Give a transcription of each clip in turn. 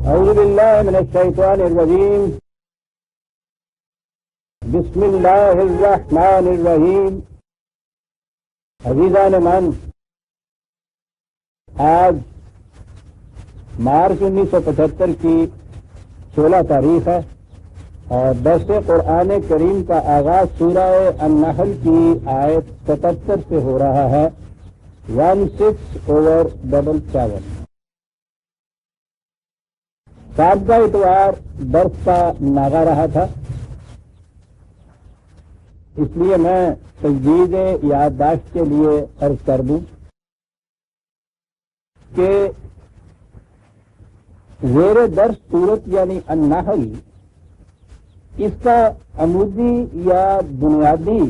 اعوذ باللہ من الشیطان الرجیم بسم اللہ الرحمن الرحیم۔ عزیزان من، آج مارچ 1975 کی 16 تاریخ ہے اور درس قرآن کریم کا آغاز سورہ النحل کی آیت 77 سے ہو رہا ہے، 16/77۔ سابقہ اتوار درس کا ناغہ رہا تھا، اس لیے میں تجدید یادداشت کے لیے عرض کر دوں کہ زیر درس سورت یعنی النحل، اس کا عمودی یا بنیادی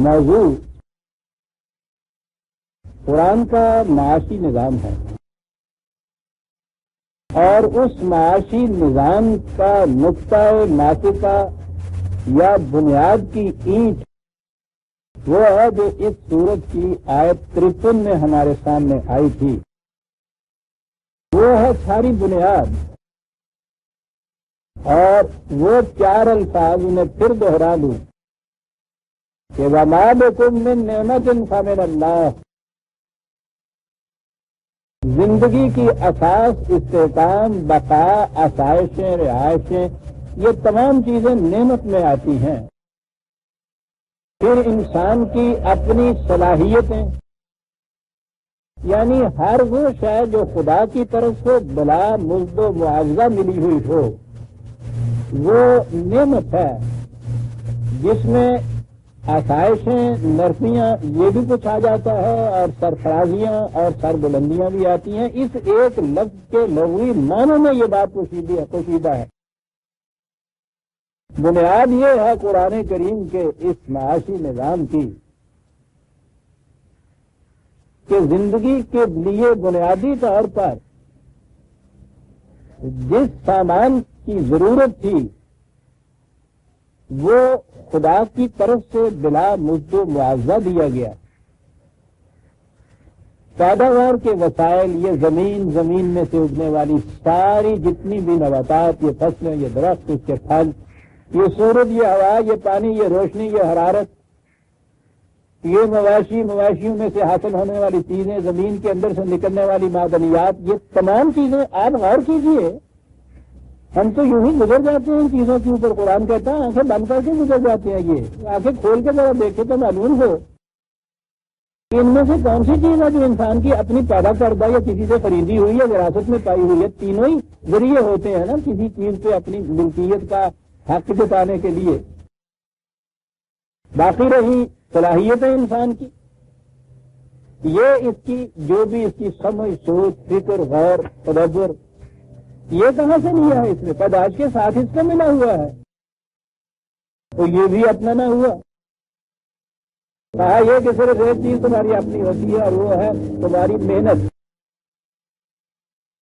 موضوع قرآن کا معاشی نظام ہے، اور اس معاشی نظام کا نقطۂ ناطقہ یا بنیاد کی اینٹ وہ ہے جو اس سورت کی آیت 53 میں ہمارے سامنے آئی تھی۔ وہ ہے ساری بنیاد، اور وہ 4 الفاظ انہیں پھر دوہرا دوں کہ وَمَا بِكُم مِّن نِّعْمَةٍ فَمِنَ اللَّهِ۔ زندگی کی اساس، استحکام، بقا، آسائشیں، رہائشیں، یہ تمام چیزیں نعمت میں آتی ہیں۔ پھر انسان کی اپنی صلاحیتیں، یعنی ہر وہ شے جو خدا کی طرف سے بلا مزد و معاوضہ ملی ہوئی ہو، وہ نعمت ہے، جس میں آسائشیں، نرمیاں، یہ بھی کچھ آ جاتا ہے، اور سرفرازیاں اور سربلندیاں بھی آتی ہیں۔ اس ایک لفظ کے لغوی معنوں میں یہ بات پوشیدہ ہے۔ بنیاد یہ ہے قرآن کریم کے اس معاشی نظام کی کہ زندگی کے لیے بنیادی طور پر جس سامان کی ضرورت تھی وہ خدا کی طرف سے بلا مزد و معاوضہ دیا گیا۔ پیداوار کے وسائل، یہ زمین میں سے اگنے والی ساری جتنی بھی نباتات، یہ فصلیں، یہ درخت، اس کے پھل، یہ سورج، یہ ہوا، یہ پانی، یہ روشنی، یہ حرارت، یہ مواشیوں میں سے حاصل ہونے والی چیزیں، زمین کے اندر سے نکلنے والی معدنیات، یہ تمام چیزیں آپ غور کیجئے، ہم تو یوں ہی گزر جاتے ہیں ان چیزوں کے اوپر۔ قرآن کہتا ہے آنکھیں بند کر کے گزر جاتے ہیں، یہ آنکھیں کھول کے ذرا دیکھے تو معلوم ہو کہ ان میں سے کون سی چیز ہے جو انسان کی اپنی پیدا کردہ یا کسی سے خریدی ہوئی یا وراثت میں پائی ہوئی ہے۔ تینوں ہی ذریعے ہوتے ہیں نا کسی چیز پہ اپنی ملکیت کا حق جتانے کے لیے۔ باقی رہی صلاحیتیں انسان کی، یہ اس کی جو بھی اس کی سمجھ، سوچ، فکر، غور، تدبر، یہ کہاں سے لیا ہے؟ اس نے پیدائش کے ساتھ اس کو ملا ہوا ہے، تو یہ بھی اپنا نہ ہوا۔ کہا یہ کہ صرف ایک چیز تمہاری اپنی ہوتی ہے اور وہ ہے تمہاری محنت،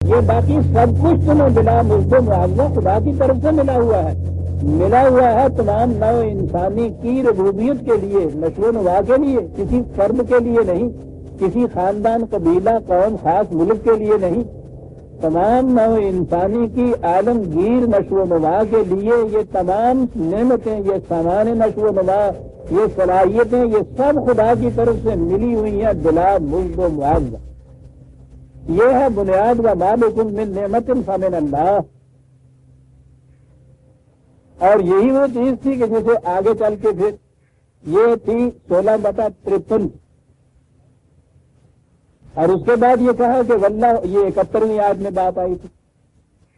یہ باقی سب کچھ تمہیں بلا مزد و معاوضہ خدا کی طرف سے ملا ہوا ہے۔ ملا ہوا ہے تمام نو انسانی کی ربوبیت کے لیے، نشو و نما کے لیے، کسی فرد کے لیے نہیں، کسی خاندان، قبیلہ، قوم، خاص ملک کے لیے نہیں، تمام نو انسانی کی عالمگیر نشو و نما کے لیے۔ یہ تمام نعمتیں، یہ سامان نشو و نما، یہ صلاحیتیں، یہ سب خدا کی طرف سے ملی ہوئی ہیں بلا مزد و معاوضہ۔ یہ ہے بنیاد وَمَا بِكُم مِّن نِّعْمَةٍ فَمِنَ اللَّهِ۔ اور یہی وہ چیز تھی کہ جسے آگے چل کے پھر یہ تھی 16/53، اور اس کے بعد یہ کہا کہ واللہ، یہ 71ویں آیت میں بات آئی تھی،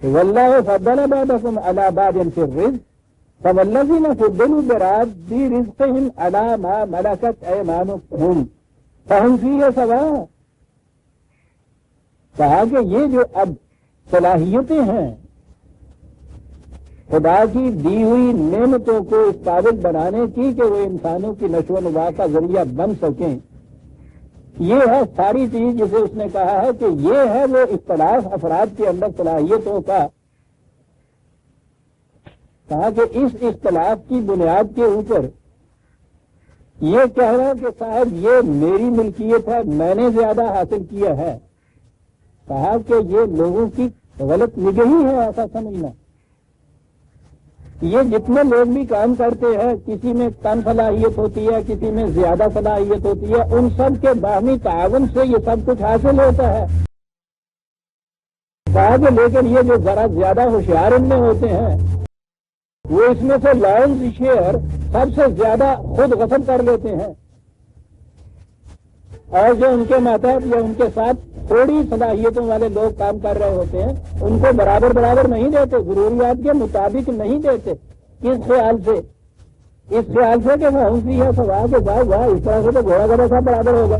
واللہ فضل بعضکم علی بعض فی الرزق فوالذین فضلوا براد رزقہم علی ما ملکت ایمانکم فہم فیہ سواء۔ کہا کہ یہ جو اب صلاحیتیں ہیں خدا کی دی ہوئی نعمتوں کو اس قابل بنانے کی کہ وہ انسانوں کی نشو و نما کا ذریعہ بن سکیں، یہ ہے ساری چیز جسے اس نے کہا ہے کہ یہ ہے وہ اختلاف افراد کے اندر صلاحیتوں کا۔ کہا کہ اس اختلاف کی بنیاد کے اوپر یہ کہنا کہ صاحب یہ میری ملکیت ہے، میں نے زیادہ حاصل کیا ہے، کہا کہ یہ لوگوں کی غلط نگہی ہے ایسا سمجھنا. یہ جتنے لوگ بھی کام کرتے ہیں، کسی میں کم صلاحیت ہوتی ہے، کسی میں زیادہ صلاحیت ہوتی ہے، ان سب کے باہمی تعاون سے یہ سب کچھ حاصل ہوتا ہے. کہا کہ لیکن یہ جو ذرا زیادہ ہوشیار ان میں ہوتے ہیں وہ اس میں سے لائنز شیئر سب سے زیادہ خود غصب کر لیتے ہیں، اور جو ان کے ماتحت یا ان کے ساتھ تھوڑی صلاحیتوں والے لوگ کام کر رہے ہوتے ہیں ان کو برابر برابر نہیں دیتے، ضروریات کے مطابق نہیں دیتے. کس خیال سے؟ اس خیال سے کہ وہ ہنسی ہے سوا کے بعد واہ اس طرح سے تو گھوڑا گڑا سب برابر ہوگا،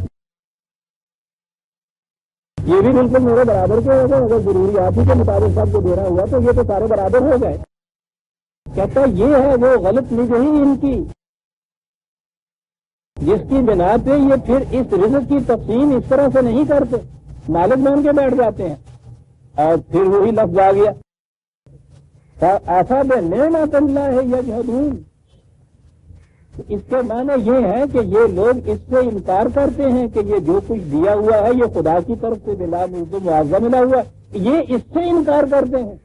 یہ بھی بالکل میرے برابر کے ہوگا، اگر ضروریات ہی کے مطابق سب کو دے رہا ہوا تو یہ تو سارے برابر ہو گئے. کہتا یہ ہے وہ غلط نگہی ان کی، جس کی بنا پہ یہ پھر اس رزق کی تقسیم اس طرح سے نہیں کرتے، مالک بن کے بیٹھ جاتے ہیں. اور پھر وہی لفظ آ گیا ایسا بے نعمت اللہ ہے یجحدون. اس کے معنی یہ ہے کہ یہ لوگ اس سے انکار کرتے ہیں کہ یہ جو کچھ دیا ہوا ہے یہ خدا کی طرف سے ملا معاوضہ ملا ہوا ہے، یہ اس سے انکار کرتے ہیں.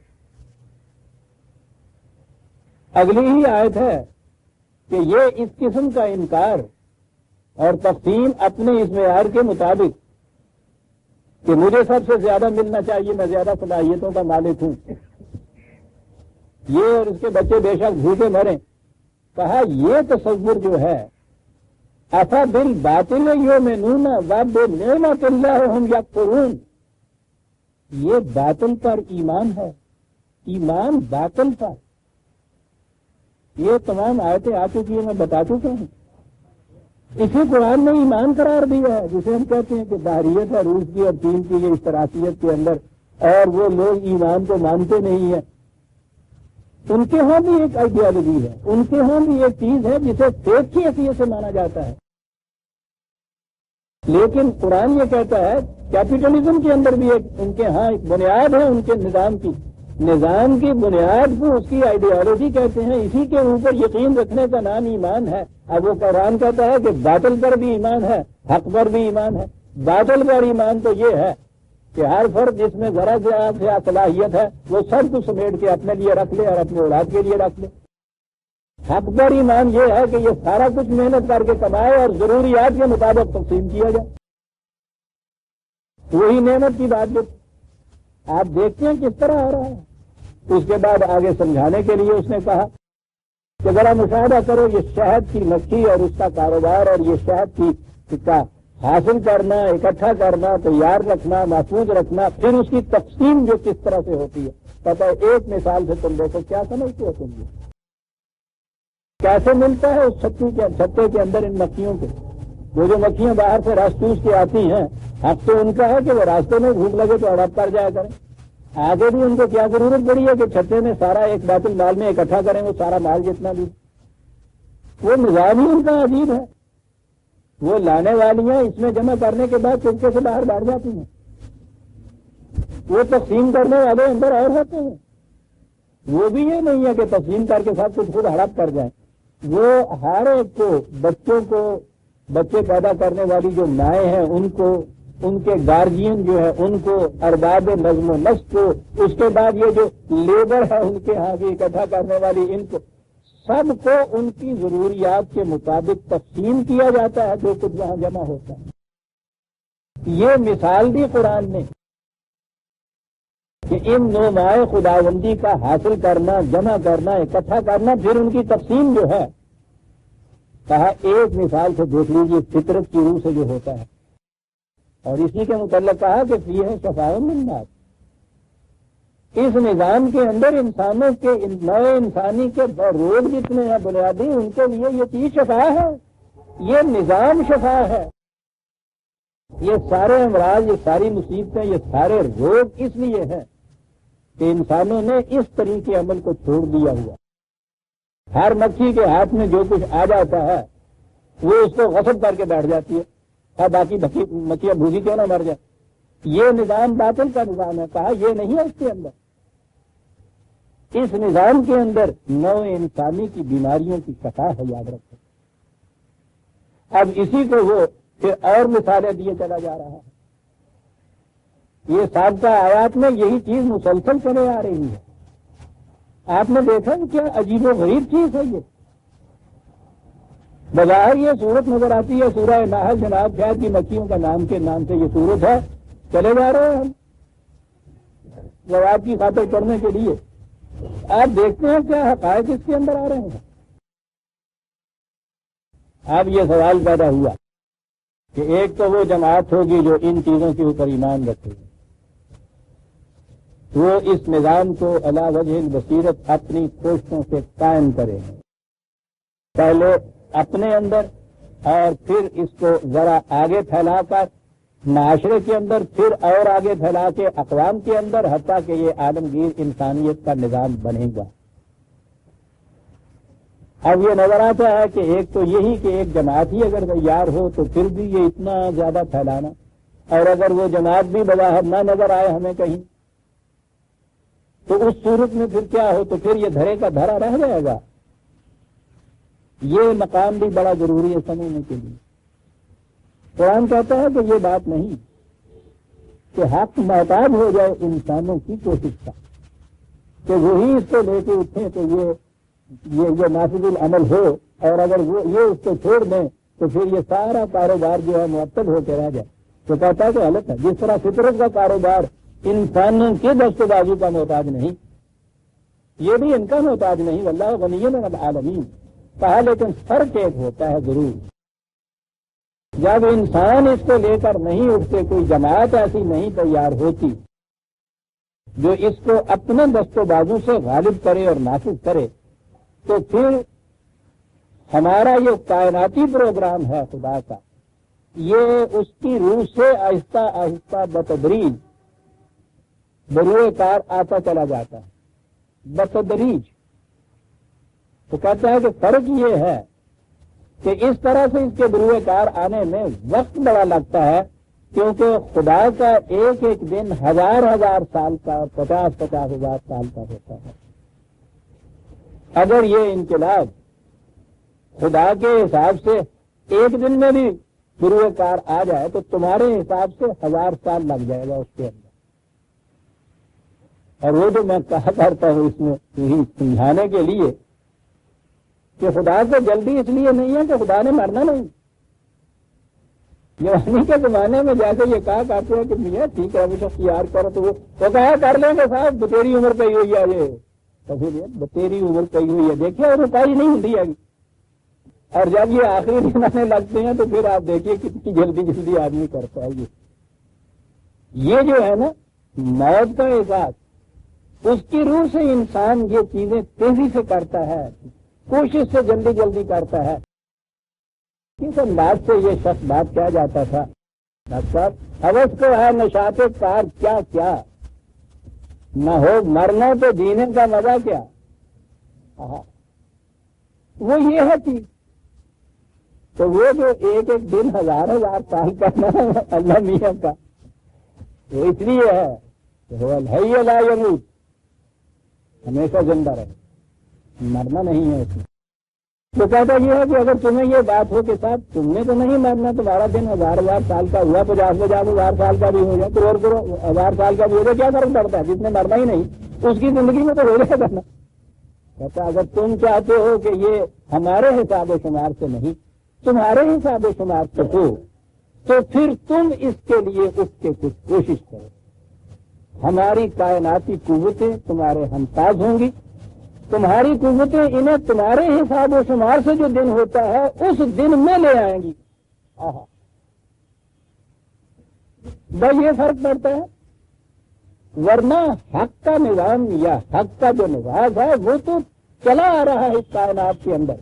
اگلی ہی آیت ہے کہ یہ اس قسم کا انکار اور تقسیم اپنے اس معیار کے مطابق کہ مجھے سب سے زیادہ ملنا چاہیے، میں زیادہ صلاحیتوں کا مالک ہوں، یہ اور اس کے بچے بے شک بھوکے مریں. کہا یہ تصور جو ہے ایسا دل باطل یؤمنون وبنعمت اللہ ہم یکفرون، یہ باطل پر ایمان ہے، ایمان باطل پر. یہ تمام آیتیں آ چکی ہیں، میں بتا چکا ہوں. اسی قرآن نے ایمان قرار دیا ہے جسے ہم کہتے ہیں کہ باہریت ہے روس کی اور چین کی یہ اشتراکیت کے اندر، اور وہ لوگ ایمان کو مانتے نہیں ہیں. ان کے ہاں بھی ایک آئیڈیالوجی ہے، ان کے ہاں بھی ایک چیز ہے جسے فیتھ کی حیثیت سے مانا جاتا ہے. لیکن قرآن یہ کہتا ہے کیپٹلزم کے اندر بھی ایک ان کے ہاں ایک بنیاد ہے ان کے نظام کی بنیاد کو اس کی آئیڈیالوجی کہتے ہیں. اسی کے اوپر یقین رکھنے کا نام ایمان ہے. اب وہ قرآن کہتا ہے کہ باطل پر بھی ایمان ہے، حق پر بھی ایمان ہے. باطل پر ایمان تو یہ ہے کہ ہر فرد جس میں ذرا سے صلاحیت ہے وہ سب کو سمیٹ کے اپنے لیے رکھ لے اور اپنے اولاد کے لیے رکھ لے. حق پر ایمان یہ ہے کہ یہ سارا کچھ محنت کر کے کمائے اور ضروریات کے مطابق تقسیم کیا جائے. وہی نعمت کی بات جو آپ دیکھتے ہیں کس طرح ہو رہا ہے. اس کے بعد آگے سمجھانے کے لیے اس نے کہا کہ ذرا مشاہدہ کرو یہ شہد کی مکھی اور اس کا کاروبار اور یہ شہد کی کا حاصل کرنا، اکٹھا کرنا، تیار رکھنا، محفوظ رکھنا، پھر اس کی تقسیم جو کس طرح سے ہوتی ہے. پتہ ہے ایک مثال سے تم دیکھو کیا سمجھتے ہو تم یہ کیسے ملتا ہے اس چھتے کے اندر ان مکھیوں کے. وہ جو مکھیاں باہر سے رس چوس کے آتی ہیں، حق تو ان کا ہے کہ وہ راستے میں بھوک لگے تو ہڑپ کر جایا کریں. آگے بھی ان کو کیا ضرورت پڑی ہے کہ چھتے میں سارا ایک بیت المال میں اکٹھا کریں وہ سارا مال جتنا بھی. وہ نظام ہی ان کا عجیب ہے. وہ لانے والیاں اس میں جمع کرنے کے بعد چپکے سے باہر بیٹھ جاتی ہیں. وہ تقسیم کرنے والے اندر اور ہوتے ہیں. وہ بھی یہ نہیں ہے کہ تقسیم کر کے سب کچھ خود ہڑپ کر جائیں. وہ ہر ایک کو بچے پیدا کرنے والی جو مائیں ہیں ان کو، ان کے گارجین جو ہے ان کو، ارباب نظم و نسق کو، اس کے بعد یہ جو لیبر ہے ان کے ہاں بھی اکٹھا کرنے والی ان کو، سب کو ان کی ضروریات کے مطابق تقسیم کیا جاتا ہے جو کچھ وہاں جمع ہوتا ہے. یہ مثال دی قرآن نے کہ ان نمائے خداوندی کا حاصل کرنا، جمع کرنا، اکٹھا کرنا، پھر ان کی تقسیم جو ہے، کہا ایک مثال سے دیکھ لیجیے فطرت کی روح سے جو ہوتا ہے. اور اسی کے متعلق کہا کہ یہ ہے شفاء للناس. اس نظام کے اندر انسانوں کے نئے انسانی کے روگ جتنے ہیں بنیادی ان کے لیے یہ چیز شفا ہے، یہ نظام شفا ہے. یہ سارے امراض، یہ ساری مصیبتیں، یہ سارے روگ اس لیے ہیں کہ انسانوں نے اس طریقے عمل کو چھوڑ دیا ہوا. ہر مکھی کے ہاتھ میں جو کچھ آ جاتا ہے وہ اس کو غصب کر کے بیٹھ جاتی ہے، اور باقی مکھیاں بھوکی کیوں نہ مر جائے. یہ نظام باطل کا نظام ہے. کہا یہ نہیں ہے اس کے اندر. اس نظام کے اندر نو انسانی کی بیماریوں کی شفا ہے، یاد رکھو. اب اسی کو وہ پھر اور مثالیں دیے چلا جا رہا ہے یہ سابقہ آیات میں یہی چیز مسلسل چلے آ رہی ہے. آپ نے دیکھا کہ کیا عجیب و غریب چیز ہے یہ. بظاہر یہ صورت نظر آتی ہے سورہ نحل، جناب شاید کی مکیوں کا نام کے نام سے یہ صورت ہے. چلے جا رہے ہیں ہم جواب کی خاطر پڑھنے کے لیے. آپ دیکھتے ہیں کیا حقائق اس کے اندر آ رہے ہیں. اب یہ سوال پیدا ہوا کہ ایک تو وہ جماعت ہوگی جو ان چیزوں کے اوپر ایمان رکھے گی، وہ اس نظام کو علی وجہ البصیرت اپنی کوششوں سے قائم کرے گا، پہلے اپنے اندر اور پھر اس کو ذرا آگے پھیلا کر معاشرے کے اندر، پھر اور آگے پھیلا کے اقوام کے اندر، حتیٰ کہ یہ عالمگیر انسانیت کا نظام بنے گا. اب یہ نظر آتا ہے کہ ایک تو یہی کہ ایک جماعت ہی اگر تیار ہو تو پھر بھی یہ اتنا زیادہ پھیلانا، اور اگر وہ جماعت بھی بظاہر نہ نظر آئے ہمیں کہیں تو اس صورت میں پھر کیا ہو، تو پھر یہ دھرے کا دھرا رہ جائے گا. یہ مقام بھی بڑا ضروری ہے سمجھنے کے لیے. قرآن کہتا ہے کہ یہ بات نہیں کہ حق محتاج ہو جائے انسانوں کی کوشش کا، کہ وہی اس کو لے کے اٹھیں تو یہ نافذ العمل ہو، اور اگر وہ یہ اس کو چھوڑ دیں تو پھر یہ سارا کاروبار جو ہے معطل ہو کے رہ جائے. تو کہتا ہے کہ غلط ہے. جس طرح فطرت کا کاروبار انسانوں کے دست و بازو کا محتاج نہیں، یہ بھی ان کا محتاج نہیں، واللہ غنی عن العالمین کہا، لیکن فرق ایک ہوتا ہے ضرور. جب انسان اس کو لے کر نہیں اٹھتے، کوئی جماعت ایسی نہیں تیار ہوتی جو اس کو اپنے دست و بازو سے غالب کرے اور نافذ کرے، تو پھر ہمارا یہ کائناتی پروگرام ہے خدا کا، یہ اس کی روح سے آہستہ آہستہ بتدریج بروئے کار آتا چلا جاتا ہے بتدریج. تو کہتا ہے کہ فرق یہ ہے کہ اس طرح سے اس کے بروئے کار آنے میں وقت بڑا لگتا ہے، کیونکہ خدا کا ایک ایک دن ہزار ہزار سال کا، 50,000 ہزار سال کا ہوتا ہے. اگر یہ انقلاب خدا کے حساب سے ایک دن میں بھی بروئے کار آ جائے تو تمہارے حساب سے 1000 سال لگ جائے گا اس کے اندر. اور وہ جو میں کہا کرتا ہوں اس میں یہی سمجھانے کے لیے کہ خدا کو جلدی اس لیے نہیں ہے کہ خدا نے مرنا نہیں. جوانی کے زمانے میں جیسے یہ کہا کرتے ہیں کہ میاں ٹھیک ہے ابھی اختیار کرو، تو وہ کہا کر لیں گے صاحب بتیری عمر پہ ہی ہوئی ہے یہ، تو پھر بتیری عمر پہ ہی ہوئی ہے، دیکھیے اور رکائی نہیں ہوتی ہے. اور جب یہ آخری دن آنے لگتے ہیں تو پھر آپ دیکھیے کتنی جلدی جلدی آدمی کرتا ہے. یہ جو ہے نا موت کا احساس، اس کی روح سے انسان یہ چیزیں تیزی سے کرتا ہے، کوشش سے جلدی جلدی کرتا ہے. کس انداز سے یہ شخص بات کیا جاتا تھا، ڈاکٹر صاحب حوث کو ہے نشاط کار کیا کیا نہ ہو مرنا تو جینے کا مزہ کیا. وہ یہ ہے چیز. تو وہ جو ایک ایک دن ہزار ہزار سال کرنا اللہ میاں کا، وہ اس لیے ہے کہ وہ الحی لا یموت، ہمیشہ زندہ رہے، مرنا نہیں ہے اس میں. تو کہتا یہ ہے کہ اگر تمہیں یہ بات ہو کہ صاحب تم نے تو نہیں مرنا، تمہارا دن ہزار ہزار سال کا ہوا، 50,000 ہزار سال کا بھی ہو جائے، کروڑ ہزار سال کا بھی ہو جائے، کیا فرق پڑتا ہے؟ جس نے مرنا ہی نہیں اس کی زندگی میں تو ہو جائے کرنا. کہتا اگر تم چاہتے ہو کہ یہ ہمارے حساب و شمار سے نہیں، تمہارے حساب و شمار سے ہو، تو پھر تم اس کے لیے اٹھ کے کچھ کوشش کرو. ہماری کائناتی قوتیں تمہارے ہمتاز ہوں گی، تمہاری قوتیں انہیں تمہارے حساب و شمار سے جو دن ہوتا ہے اس دن میں لے آئیں گی. بس یہ فرق پڑتا ہے، ورنہ حق کا نظام یا حق کا جو نظام ہے وہ تو چلا آ رہا ہے اس کائنات کے اندر.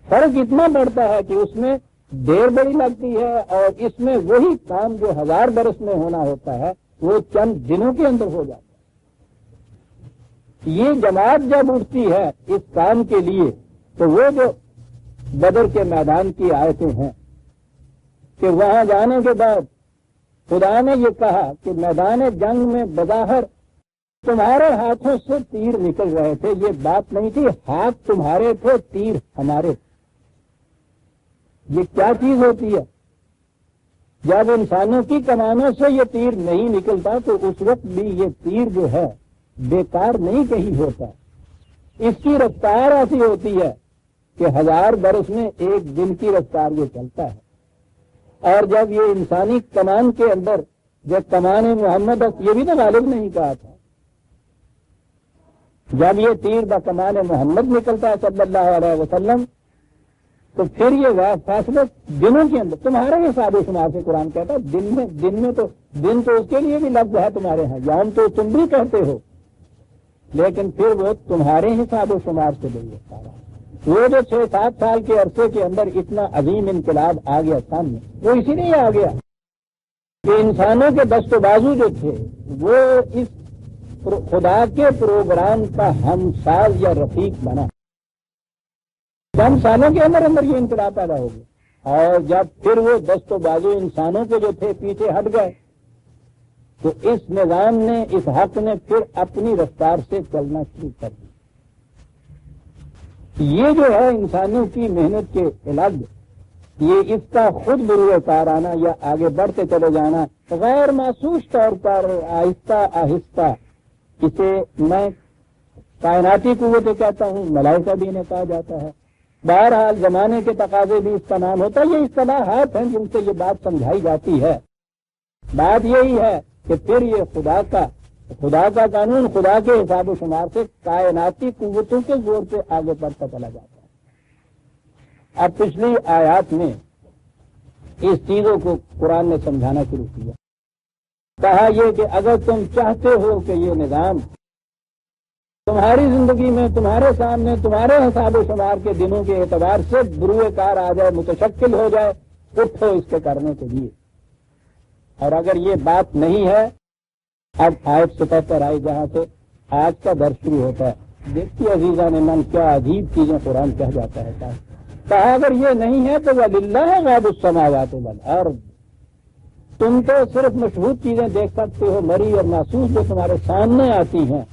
فرق اتنا پڑتا ہے کہ اس میں دیر بڑی لگتی ہے، اور اس میں وہی کام جو 1000 برس میں ہونا ہوتا ہے وہ چند دنوں کے اندر ہو جاتا ہے. یہ جماعت جب اٹھتی ہے اس کام کے لیے تو وہ جو بدر کے میدان کی آیتیں ہیں کہ وہاں جانے کے بعد خدا نے یہ کہا کہ میدان جنگ میں بظاہر تمہارے ہاتھوں سے تیر نکل رہے تھے، یہ بات نہیں تھی ہاتھ تمہارے تھے تیر ہمارے. یہ کیا چیز ہوتی ہے؟ جب انسانوں کی کمانوں سے یہ تیر نہیں نکلتا تو اس وقت بھی یہ تیر جو ہے بیکار نہیں کہیں ہوتا. اس کی رفتار ایسی ہوتی ہے کہ 1000 برس میں ایک دن کی رفتار یہ چلتا ہے. اور جب یہ انسانی کمان کے اندر جب کمان محمد یہ بھی تو غالب نہیں کہا تھا، جب یہ تیر با کمان محمد نکلتا ہے صلی اللہ علیہ وسلم تو پھر یہ فاصلہ دنوں کے اندر تمہارے حساب و شمار سے قرآن کہتا ہے دن میں تو دن تو اس کے لیے بھی لفظ ہے تمہارے ہاں، یوم تو تم بھی کہتے ہو، لیکن پھر وہ تمہارے حساب و شمار سے نہیں ہوتا رہا. وہ جو 6-7 سال کے عرصے کے اندر اتنا عظیم انقلاب آ گیا سامنے، وہ اسی لیے آ گیا کہ انسانوں کے دست و بازو جو تھے وہ اس خدا کے پروگرام کا ہمساز یا رفیق بنا. چند سالوں کے اندر یہ انقلاب پیدا ہو گیا، اور جب پھر وہ دست و بازو انسانوں کے جو تھے پیچھے ہٹ گئے تو اس نظام نے، اس حق نے پھر اپنی رفتار سے چلنا شروع کر دیا. یہ جو ہے انسانوں کی محنت کے الگ، یہ اس کا خود بروئے کار آنا یا آگے بڑھتے چلے جانا غیر محسوس طور پر آہستہ آہستہ، اسے میں کائناتی قوتیں کہتا ہوں، ملائکہ بھی انہیں کہا جاتا ہے. بہرحال زمانے کے تقاضے بھی اس کا نام ہوتا ہے. یہ اصطلاحات ہیں جن سے یہ بات سمجھائی جاتی ہے. بات یہی ہے کہ پھر یہ خدا کا قانون، خدا کے حساب و شمار سے کائناتی قوتوں کے زور سے آگے بڑھتا چلا جاتا ہے. اب پچھلی آیات میں اس چیزوں کو قرآن نے سمجھانا شروع کیا. کہا یہ کہ اگر تم چاہتے ہو کہ یہ نظام تمہاری زندگی میں، تمہارے سامنے، تمہارے حساب و شمار کے دنوں کے اعتبار سے بروئے کار آ جائے، متشکل ہو جائے، اٹھو اس کے کرنے کے لیے. اور اگر یہ بات نہیں ہے، اب آیت 77 آئی جہاں سے آج کا درس شروع ہوتا ہے. دیکھیے عزیزان من کیا عجیب چیزیں قرآن کہہ جاتا ہے. کہا اگر یہ نہیں ہے تو وَلِلَّهِ غَیْبُ السَّمَاوَاتِ وَالْأَرْضِ، تم تو صرف مشہود چیزیں دیکھ سکتے ہو، مری اور محسوس جو تمہارے سامنے آتی ہیں،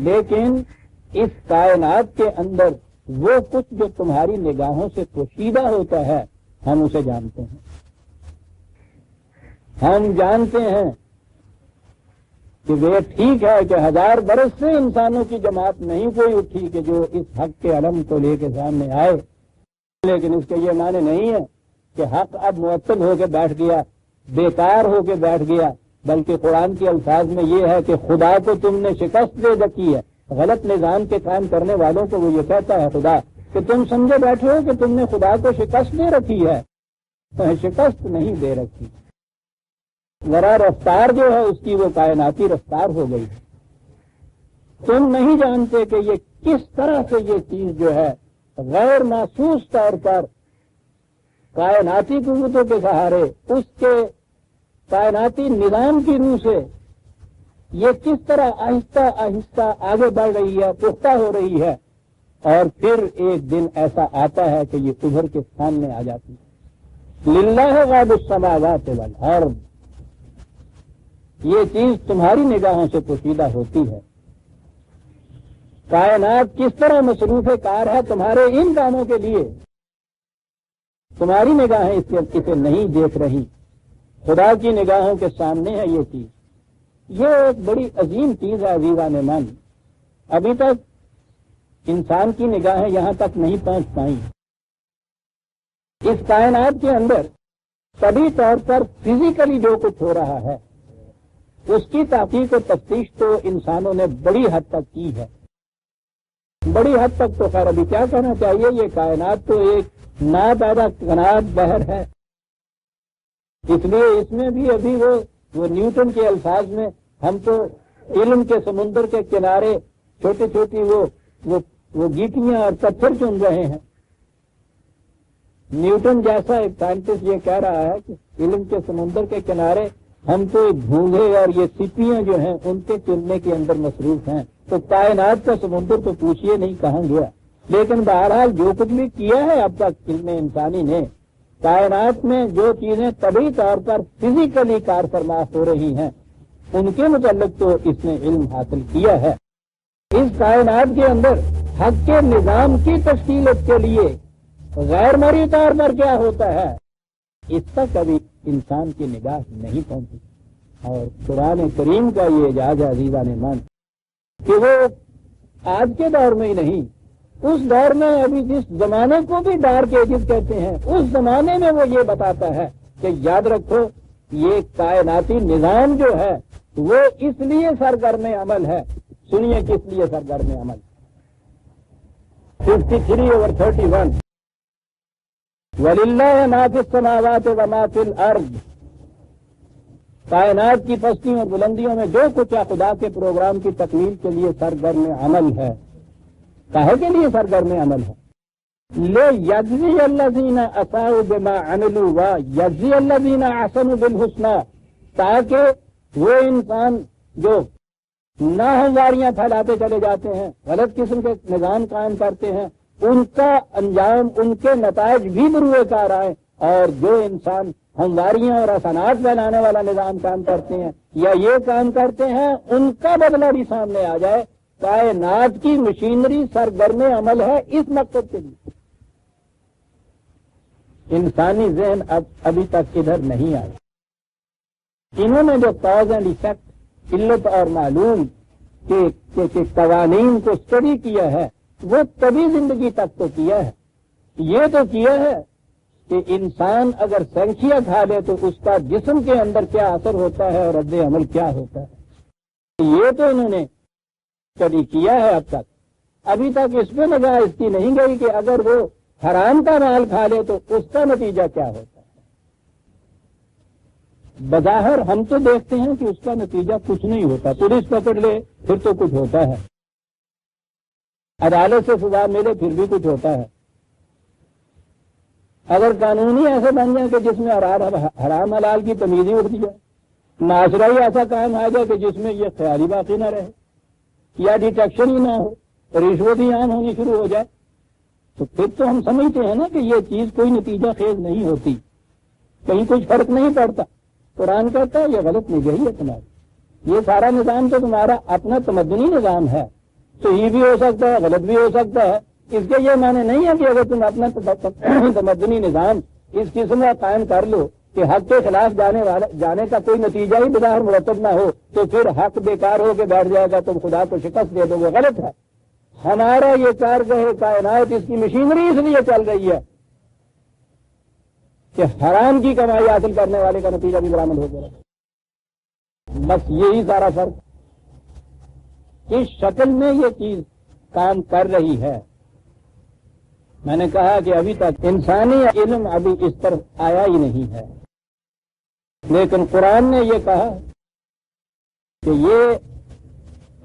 لیکن اس کائنات کے اندر وہ کچھ جو تمہاری نگاہوں سے پوشیدہ ہوتا ہے ہم اسے جانتے ہیں. ہم جانتے ہیں کہ وہ ٹھیک ہے کہ 1000 برس سے انسانوں کی جماعت نہیں کوئی اٹھی کہ جو اس حق کے علم کو لے کے سامنے آئے، لیکن اس کے یہ معنی نہیں ہے کہ حق اب معطل ہو کے بیٹھ گیا، بیکار ہو کے بیٹھ گیا، بلکہ قرآن کے الفاظ میں یہ ہے کہ خدا کو تم نے شکست دے رکھی ہے. غلط نظام کے قائم کرنے والوں کو وہ یہ کہتا ہے خدا کہ تم سمجھے بیٹھے ہو کہ تم نے خدا کو شکست دے رکھی ہے. شکست نہیں دے رکھی، ذرا رفتار جو ہے اس کی وہ کائناتی رفتار ہو گئی. تم نہیں جانتے کہ یہ کس طرح سے یہ چیز جو ہے غیر محسوس طور پر کائناتی قوتوں کے سہارے، اس کے کائناتی نظام کی روح سے یہ کس طرح آہستہ آہستہ آگے بڑھ رہی ہے، پختہ ہو رہی ہے، اور پھر ایک دن ایسا آتا ہے کہ یہ ابھر کے سامنے آ جاتی ہے. لِلَّهِ غَیْبُ السَّمَاوَاتِ وَالْأَرْضِ، یہ چیز تمہاری نگاہوں سے پوشیدہ ہوتی ہے. کائنات کس طرح مصروف کار ہے تمہارے ان کاموں کے لیے، تمہاری نگاہیں اسے نہیں دیکھ رہی، خدا کی نگاہوں کے سامنے ہے یہ چیز. یہ ایک بڑی عظیم چیز ہے عزیزان من. ابھی تک انسان کی نگاہیں یہاں تک نہیں پہنچ پائیں. اس کائنات کے اندر طبی طور پر فزیکلی جو کچھ ہو رہا ہے اس کی تحقیق و تفتیش تو انسانوں نے بڑی حد تک کی ہے. بڑی حد تک تو خیر ابھی کیا کہنا چاہیے، یہ کائنات تو ایک ناپیدا کنات بحر ہے. اس لیے اس میں بھی ابھی وہ نیوٹن کے الفاظ میں ہم تو علم کے سمندر کے کنارے چھوٹی چھوٹی وہ گیٹیاں اور پتھر چن رہے ہیں. نیوٹن جیسا ایک سائنٹسٹ یہ کہہ رہا ہے کہ علم کے سمندر کے کنارے ہم تو بھونگے اور یہ سیپیاں جو ہیں ان کے چننے کے اندر مصروف ہیں. تو کائنات کا سمندر تو پوچھئے نہیں کہاں گیا. لیکن بہرحال جو کچھ بھی کیا ہے اب تک علم انسانی نے، کائنات میں جو چیزیں طبی طور پر فزیکلی کار فرما ہو رہی ہیں ان کے متعلق تو اس نے علم حاصل کیا ہے. اس کائنات کے اندر حق کے نظام کی تشکیل کے لیے غیر مرئی طور پر کیا ہوتا ہے اس تک ابھی انسان کی نگاہ نہیں پہنچی. اور قرآن کریم کا یہ اعجاز ہے عزیزان مان کہ وہ آج کے دور میں ہی نہیں، اس دور میں ابھی جس زمانے کو بھی ڈارک ایجز کہتے ہیں، اس زمانے میں وہ یہ بتاتا ہے کہ یاد رکھو یہ کائناتی نظام جو ہے وہ اس لیے سرگرم عمل ہے. سنیے کس لیے سرگرم عمل. 53/31 وَلِلَّهِ مَا فِي السَّمَاوَاتِ وَمَا فِي الْأَرْضِ. کائنات کی پستیوں اور بلندیوں میں جو کچھ ہے خدا کے پروگرام کی تکمیل کے لیے سرگرم عمل ہے. کاہے کے لیے سرگرم عمل ہے؟ لِيَجْزِيَ الَّذِينَ أَسَاءُوا بِمَا عَمِلُوا وَيَجْزِيَ الَّذِينَ أَحْسَنُوا بِالْحُسْنَى. تاکہ وہ انسان جو ناہمواریاں پھیلاتے چلے جاتے ہیں، غلط قسم کے نظام قائم کرتے ہیں، ان کا انجام، ان کے نتائج بھی بروئے کار آئے، اور جو انسان ہمواریاں اور احسانات پھیلانے والا نظام کام کرتے ہیں یا یہ کام کرتے ہیں ان کا بدلہ بھی سامنے آ جائے. کائنات کی مشینری سرگرم عمل ہے اس مقصد کے لیے. انسانی ذہن ابھی تک ادھر نہیں آیا. انہوں نے جو کاز اینڈ ایفیکٹ، علت اور معلوم کے قوانین کو اسٹڈی کیا ہے وہ کبھی زندگی تک تو کیا ہے. یہ تو کیا ہے کہ انسان اگر سنکھیا کھا لے تو اس کا جسم کے اندر کیا اثر ہوتا ہے اور رد عمل کیا ہوتا ہے. یہ تو انہوں نے اسٹڈی کیا ہے اب تک. ابھی تک اس پہ نگاہ اس کی نہیں گئی کہ اگر وہ حرام کا مال کھا لے تو اس کا نتیجہ کیا ہوتا ہے. بظاہر ہم تو دیکھتے ہیں کہ اس کا نتیجہ کچھ نہیں ہوتا. پولیس پکڑ لے پھر تو کچھ ہوتا ہے، عدالت سے سزا ملے پھر بھی کچھ ہوتا ہے. اگر قانونی ایسے بن جائے کہ جس میں حرام حلال کی تمیز ہی اٹھ جائے، معاشرہ ہی ایسا قائم آ جائے کہ جس میں یہ خیالی باقی نہ رہے یا ڈیٹیکشن ہی نہ ہو، رشوت ہی عام ہونی شروع ہو جائے، تو پھر تو ہم سمجھتے ہیں نا کہ یہ چیز کوئی نتیجہ خیز نہیں ہوتی، کہیں کچھ فرق نہیں پڑتا. قرآن کہتا ہے یہ غلط نگہی ہے تمہاری. یہ سارا نظام تو تمہارا اپنا تمدنی نظام ہے، صحیح بھی ہو سکتا ہے غلط بھی ہو سکتا ہے. اس کے یہ معنی نہیں ہے کہ اگر تم اپنا تمدنی نظام اس قسم کا قائم کر لو کہ حق کے خلاف جانے کا کوئی نتیجہ ہی بظاہر مرتب نہ ہو تو پھر حق بیکار ہو کے بیٹھ جائے گا، تم خدا کو شکست دے دو گے. غلط ہے. ہمارا یہ کارگاہ کائنات اس کی مشینری اس لیے چل رہی ہے کہ حرام کی کمائی حاصل کرنے والے کا نتیجہ بھی برآمد ہو گیا. بس یہی سارا فرق. اس شکل میں یہ چیز کام کر رہی ہے. میں نے کہا کہ ابھی تک انسانی علم ابھی اس پر آیا ہی نہیں ہے، لیکن قرآن نے یہ کہا کہ یہ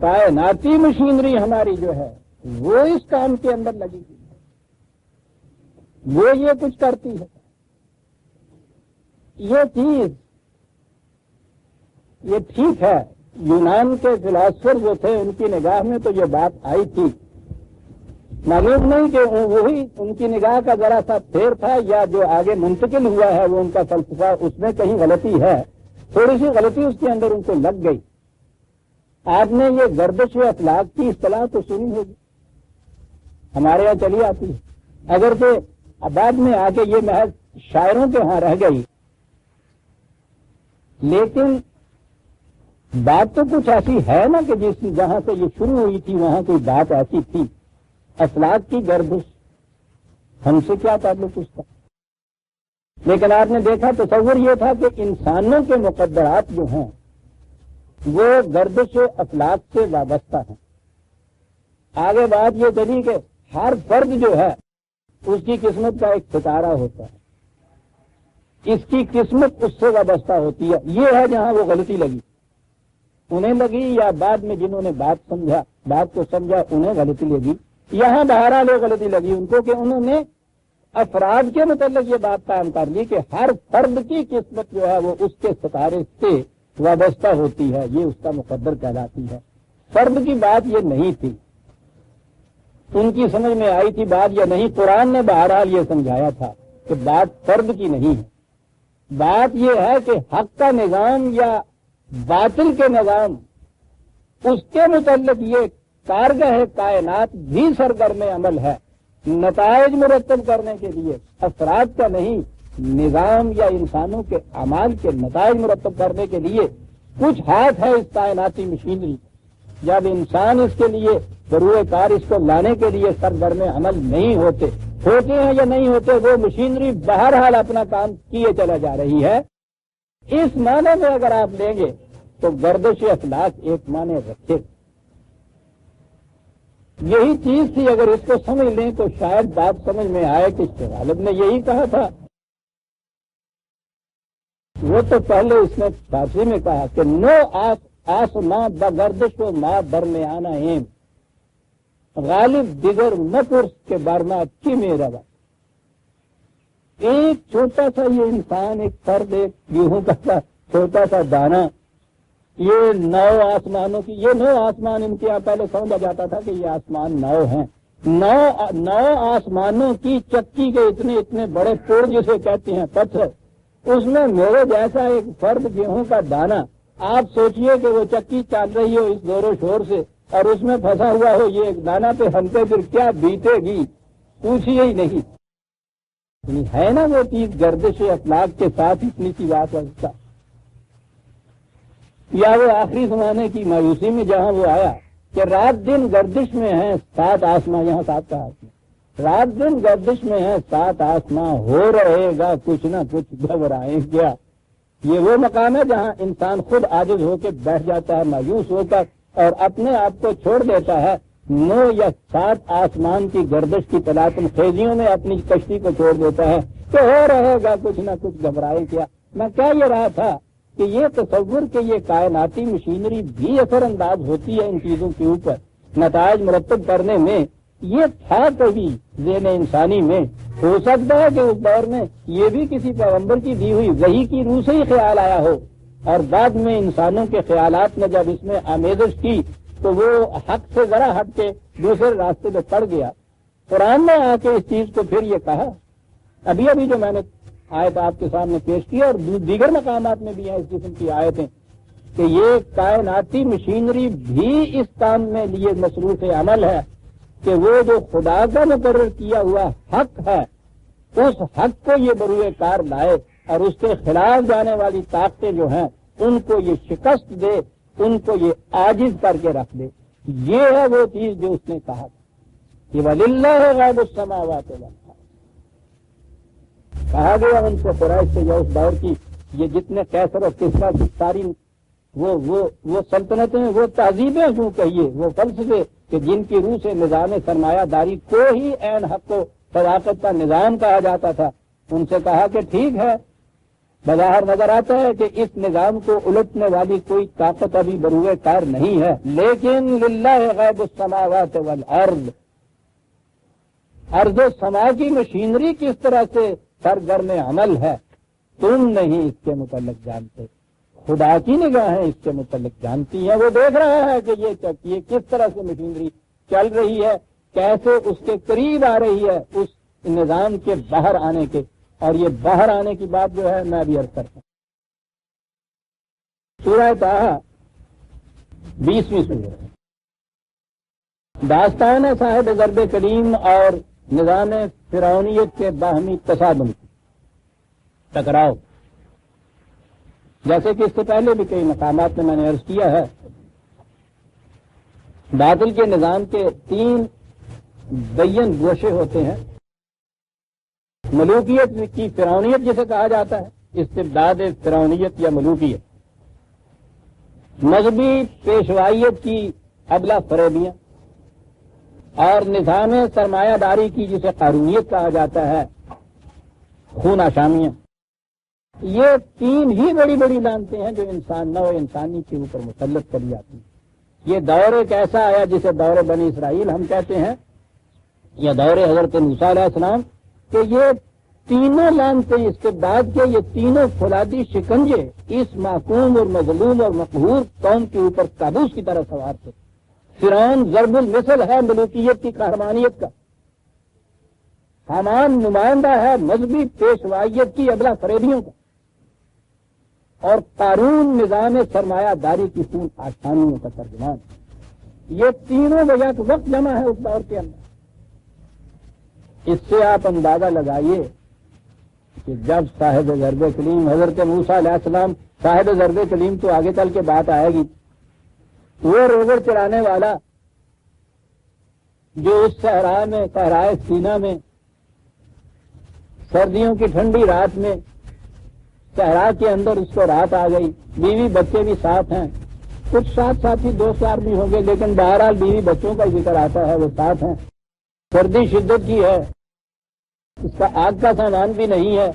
کائناتی مشینری ہماری جو ہے وہ اس کام کے اندر لگی ہوئی ہے، وہ یہ کچھ کرتی ہے. یہ چیز یہ ٹھیک ہے، یونان کے فلاسفر جو تھے ان کی نگاہ میں تو یہ بات آئی تھی. معلوم نہیں کہ وہی ان کی نگاہ کا ذرا سا پھیر تھا یا جو آگے منتقل ہوا ہے وہ ان کا فلسفہ، اس میں کہیں غلطی ہے، تھوڑی سی غلطی اس کے اندر ان کو لگ گئی. آپ نے یہ گردش اخلاق کی اصطلاح تو سنی ہوگی، ہمارے یہاں چلی آتی ہے، اگر کہ بعد میں آ کے یہ محض شاعروں کے ہاں رہ گئی، لیکن بات تو کچھ ایسی ہے نا کہ جہاں سے یہ شروع ہوئی تھی وہاں کوئی بات ایسی تھی. اخلاق کی گردش ہم سے کیا تعلق اس کا؟ لیکن آپ نے دیکھا تصور یہ تھا کہ انسانوں کے مقدرات جو ہیں وہ گردش اخلاق سے وابستہ ہیں. آگے بات یہ چلی کہ ہر فرد جو ہے اس کی قسمت کا ایک ستارہ ہوتا ہے، اس کی قسمت اس سے وابستہ ہوتی ہے. یہ ہے جہاں وہ غلطی لگی، انہیں لگی یا بعد میں جنہوں نے بات کو سمجھا انہیں غلطی لگی. یہاں بہرحال یہ غلطی لگی ان کو کہ انہوں نے افراد کے متعلق یہ بات قائم کر لی کہ ہر فرد کی قسمت جو ہے وہ اس کے ستارے سے وابستہ ہوتی ہے، یہ اس کا مقدر کہلاتی ہے. فرد کی بات یہ نہیں تھی، ان کی سمجھ میں آئی تھی بات یہ نہیں. قرآن نے بہرحال یہ سمجھایا تھا کہ بات فرد کی نہیں ہے، بات یہ ہے کہ حق کا نظام یا باطل کے نظام اس کے متعلق یہ کارگاہ کائنات بھی سرگرم عمل ہے، نتائج مرتب کرنے کے لیے افراد کا نہیں نظام یا انسانوں کے اعمال کے نتائج مرتب کرنے کے لیے کچھ ہاتھ ہے اس کائناتی مشینری. جب انسان اس کے لیے بروئے کار اس کو لانے کے لیے سرگرم عمل نہیں ہوتے ہیں یا نہیں ہوتے، وہ مشینری بہرحال اپنا کام کیے چلا جا رہی ہے. اس معنی میں اگر آپ لیں گے تو گردش اخلاق ایک معنی رکھے. یہی چیز تھی، اگر اس کو سمجھ لیں تو شاید بات سمجھ میں آئے کہ شیخ غالب نے یہی کہا تھا. وہ تو پہلے اس نے فارسی میں کہا کہ نو آسماں بگردش و ماں درمیانہ ایم غالب دیگر مپرس کے برما کی میرا. ایک چھوٹا سا یہ انسان، ایک فرد، ایک گیہوں کا چھوٹا سا دانا، یہ 9 آسمانوں کی، یہ 9 آسمان ان کے یہاں پہلے سمجھا جاتا تھا کہ یہ آسمان 9 ہیں. 9 آسمانوں کی چکی کے اتنے بڑے پور جسے کہتے ہیں پتھر، اس میں میرے جیسا ایک فرد گیہوں کا دانا، آپ سوچئے کہ وہ چکی چل رہی ہو اس زور و شور سے اور اس میں پھنسا ہوا ہو یہ ایک دانا پہ ہنتے پھر کیا بیتے گی، پوچھئے ہی نہیں. ہے نا وہ چیز گردش اخلاق کے ساتھ اتنی سی بات واسطہ. یا وہ آخری زمانے کی مایوسی میں جہاں وہ آیا کہ رات دن گردش میں ہیں 7 آسماں، یہاں 7 کا آسمان، رات دن گردش میں ہیں 7 آسماں، ہو رہے گا کچھ نہ کچھ، گھبرائیں کیا. یہ وہ مقام ہے جہاں انسان خود عاجز ہو کے بیٹھ جاتا ہے مایوس ہو کر اور اپنے آپ کو چھوڑ دیتا ہے. 9 یا 7 آسمان کی گردش کی تلاطم خیزیوں میں اپنی کشتی کو چھوڑ دیتا ہے کہ ہو رہے گا کچھ نہ کچھ، گھبرائے کیا. میں کہہ یہ رہا تھا کہ یہ تصور کہ یہ کائناتی مشینری بھی اثر انداز ہوتی ہے ان چیزوں کے اوپر نتائج مرتب کرنے میں، یہ تھا کبھی ذہن انسانی میں. ہو سکتا ہے کہ اس دور میں یہ بھی کسی پیغمبر کی دی ہوئی وحی کی روح سے ہی خیال آیا ہو، اور بعد میں انسانوں کے خیالات نے جب اس میں آمیزش کی تو وہ حق سے ذرا ہٹ کے دوسرے راستے پہ پڑ گیا. قرآن نے آ کے اس چیز کو پھر یہ کہا، ابھی جو میں نے آیت آپ کے سامنے پیش کی اور دیگر مقامات میں بھی ہیں اس قسم کی آیتیں، کہ یہ کائناتی مشینری بھی اس کام میں لیے مصروف عمل ہے کہ وہ جو خدا کا مقرر کیا ہوا حق ہے اس حق کو یہ بروئے کار لائے اور اس کے خلاف جانے والی طاقتیں جو ہیں ان کو یہ شکست دے، ان کو یہ عاجز کر کے رکھ دے. یہ ہے وہ چیز جو اس نے کہا تھا کہ وَلِلَّهِ غَیْبُ السَّمَاوَاتِ وَالْأَرْضِ. کہا گیا ان سے قریش سے یا اس دور کی یہ جتنے کیسر اور کسرا کی ساری وہ سلطنتیں، وہ تہذیبیں کیوں کہیے، وہ فلسفے کہ جن کی روح سے نظام سرمایہ داری کو ہی عین حق و صداقت کا نظام کہا جاتا تھا، ان سے کہا کہ ٹھیک ہے، بظاہر نظر آتا ہے کہ اس نظام کو الٹنے والی کوئی طاقت ابھی بروئے کار نہیں ہے، لیکن للہ غیب السماوات والارض، ارض و سما کی مشینری کس طرح سے سرگرم عمل ہے تم نہیں اس کے متعلق جانتے، خدا کی نگاہیں اس کے متعلق جانتی ہیں. وہ دیکھ رہا ہے کہ یہ کس طرح سے مشینری چل رہی ہے، کیسے اس کے قریب آ رہی ہے اس نظام کے باہر آنے کے. اور یہ باہر آنے کی بات جو ہے میں بھی عرض کرتا ہوں. سورہ طٰہٰ 20ویں سورہ، داستان ہے صاحب ضرب کلیم اور نظام فرعونیت کے باہمی تصادم، ٹکراؤ. جیسے کہ اس سے پہلے بھی کئی مقامات میں نے عرض کیا ہے، باطل کے نظام کے 3 بین گوشے ہوتے ہیں. ملوکیت کی فرعونیت جسے کہا جاتا ہے، استبداد فرعونیت یا ملوکیت، مذہبی پیشوائیت کی ابلا فریبیاں، اور نظام سرمایہ داری کی جسے قارونیت کہا جاتا ہے، خون آشامیاں. یہ 3 ہی بڑی بڑی لانتیں ہیں جو نوع انسانی کے اوپر مسلط کری جاتی ہیں. یہ دور ایک ایسا آیا جسے دور بنی اسرائیل ہم کہتے ہیں یا دور حضرت موسیٰ علیہ السلام، کہ یہ تینوں لانتیں اس کے بعد کے یہ تینوں فولادی شکنجے اس معصوم اور مظلوم اور مقہور قوم کے اوپر کابوس کی طرح سوار تھے. فرعون ضرب المثل ہے ملوکیت کی قہرمانیت کا، حامان نمائندہ ہے مذہبی پیشوائیت کی ابلا فریبیوں کا، اور قارون نظام سرمایہ داری کی خون آسانیوں کا ترجمان. یہ تینوں وجہ وقت جمع ہے اس دور کے اندر. اس سے آپ اندازہ لگائیے کہ کہ جب صاحب ضرب کلیم حضرت موسیٰ علیہ السلام صاحب ضرب کلیم تو آگے چل کے بات آئے گی، وہ روغڑ چرانے والا جو اس صحرا میں صحرائے سینا میں سردیوں کی ٹھنڈی رات میں صحرا کے اندر اس کو رات آ گئی، بیوی بچے بھی ساتھ ہیں، کچھ ساتھ ساتھی دو چار بھی ہوں گے لیکن بہرحال بیوی بچوں کا ذکر آتا ہے، وہ ساتھ ہیں، سردی شدت کی ہے، اس کا آگ کا سامان بھی نہیں ہے،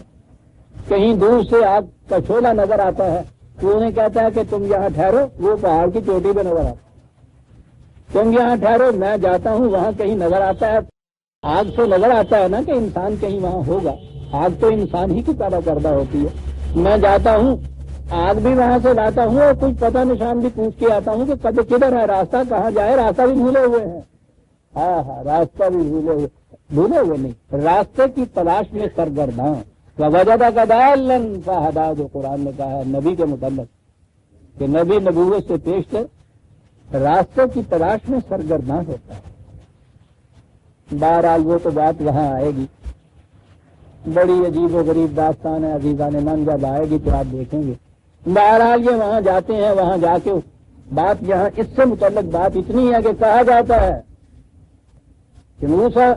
کہیں دور سے آگ کا شعلہ نظر آتا ہے تو انہیں کہتا ہے کہ تم یہاں ٹھہرو، وہ پہاڑ کی چوٹی پہ نظر آتا ہے، تم یہاں ٹھہرو میں جاتا ہوں، وہاں کہیں نظر آتا ہے، آگ سے نظر آتا ہے نا کہ انسان کہیں وہاں ہوگا، آگ تو انسان ہی کی پیدا کردہ ہوتی ہے، میں جاتا ہوں آگ بھی وہاں سے لاتا ہوں اور کچھ پتہ نشان بھی پوچھ کے آتا ہوں کہ کدھر ہے راستہ، کہاں جائے، راستہ بھی بھولے ہوئے ہیں، ہاں راستہ بھی بھولے ہوئے نہیں، راستے کی تلاش میں سرگرداں، وجدہ ضالًا فہدیٰ جو قرآن نے کہا ہے نبی کے متعلق کہ نبی نبوت سے پیش کر راستے کی تلاش میں سرگرداں ہوتا ہے۔ بہرحال وہ تو بات وہاں آئے گی، بڑی عجیب و غریب داستان ہے عزیزان من، جب آئے گی تو آپ دیکھیں گے۔ بہرحال یہ وہاں جاتے ہیں، وہاں جا کے بات یہاں اس سے متعلق بات اتنی ہے کہ کہا جاتا ہے کہ موسیٰ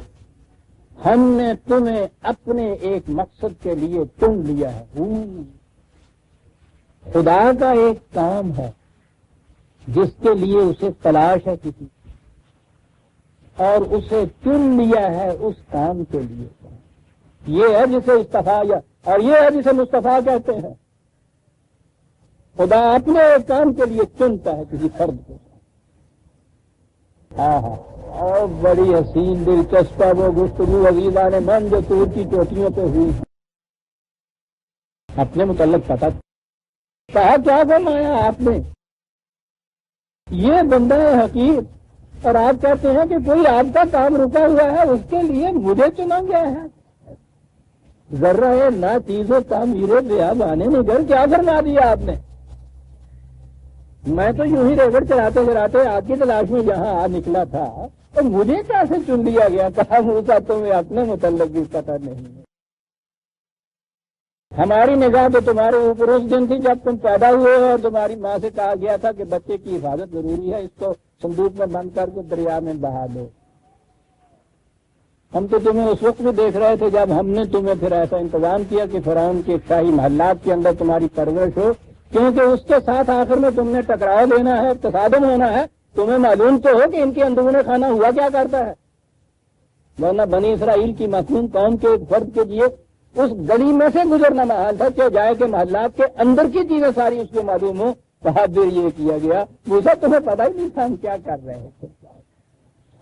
ہم نے تمہیں اپنے ایک مقصد کے لیے چن لیا ہے، خدا کا ایک کام ہے جس کے لیے اسے تلاش ہے کسی، اور اسے چن لیا ہے اس کام کے لیے، یہ ہے جسے اصطفیٰ اور یہ ہے جسے مصطفیٰ کہتے ہیں۔ خدا اپنے ایک کام کے لیے چنتا ہے کسی فرد کو، ہاں اور بڑی حسین دلچسپ وہ گفتگو عزیزان من جو طور کی چوٹیوں پہ ہوئی ہے، اپنے متعلق پتہ کہا کیا فرمایا آپ نے، یہ بندہ حقیر، اور آپ کہتے ہیں کہ کوئی آپ کا کام رکا ہوا ہے اس کے لیے مجھے چنا گیا ہے، ذرہ ہے نہ چیزوں تعمیر بیابانے نگر، کیا فرما دیا آپ نے، میں تو یوں ہی ریگڑ چلاتے چلاتے آپ کی تلاش میں یہاں آ نکلا تھا، تو مجھے کیسے چن لیا گیا، کہا موسیٰ تمہیں اپنے متعلق بھی پتہ نہیں ہے، ہماری نگاہ تو تمہارے اوپر اس دن تھی جب تم پیدا ہوئے اور تمہاری ماں سے کہا گیا تھا کہ بچے کی حفاظت ضروری ہے، اس کو صندوق میں بند کر کے دریا میں بہا دو، ہم تو تمہیں اس وقت بھی دیکھ رہے تھے جب ہم نے تمہیں پھر ایسا انتظام کیا کہ فرعون کے شاہی محلات کے اندر تمہاری پرورش ہو، کیونکہ اس کے ساتھ آخر میں تم نے ٹکراؤ لینا ہے، تصادم ہونا ہے، تمہیں معلوم تو ہو کہ ان کے اندرون خانہ ہوا کیا کرتا ہے، ورنہ بنی اسرائیل کی معصوم قوم کے ایک فرد کے لیے اس گلی میں سے گزرنا محال تھا کہ جائے کہ محلات کے اندر کی چیزیں ساری اس کو معلوم ہو، کہا پھر یہ کیا گیا، موسیٰ تمہیں پتہ ہی نہیں تھا ہم کیا کر رہے تھے،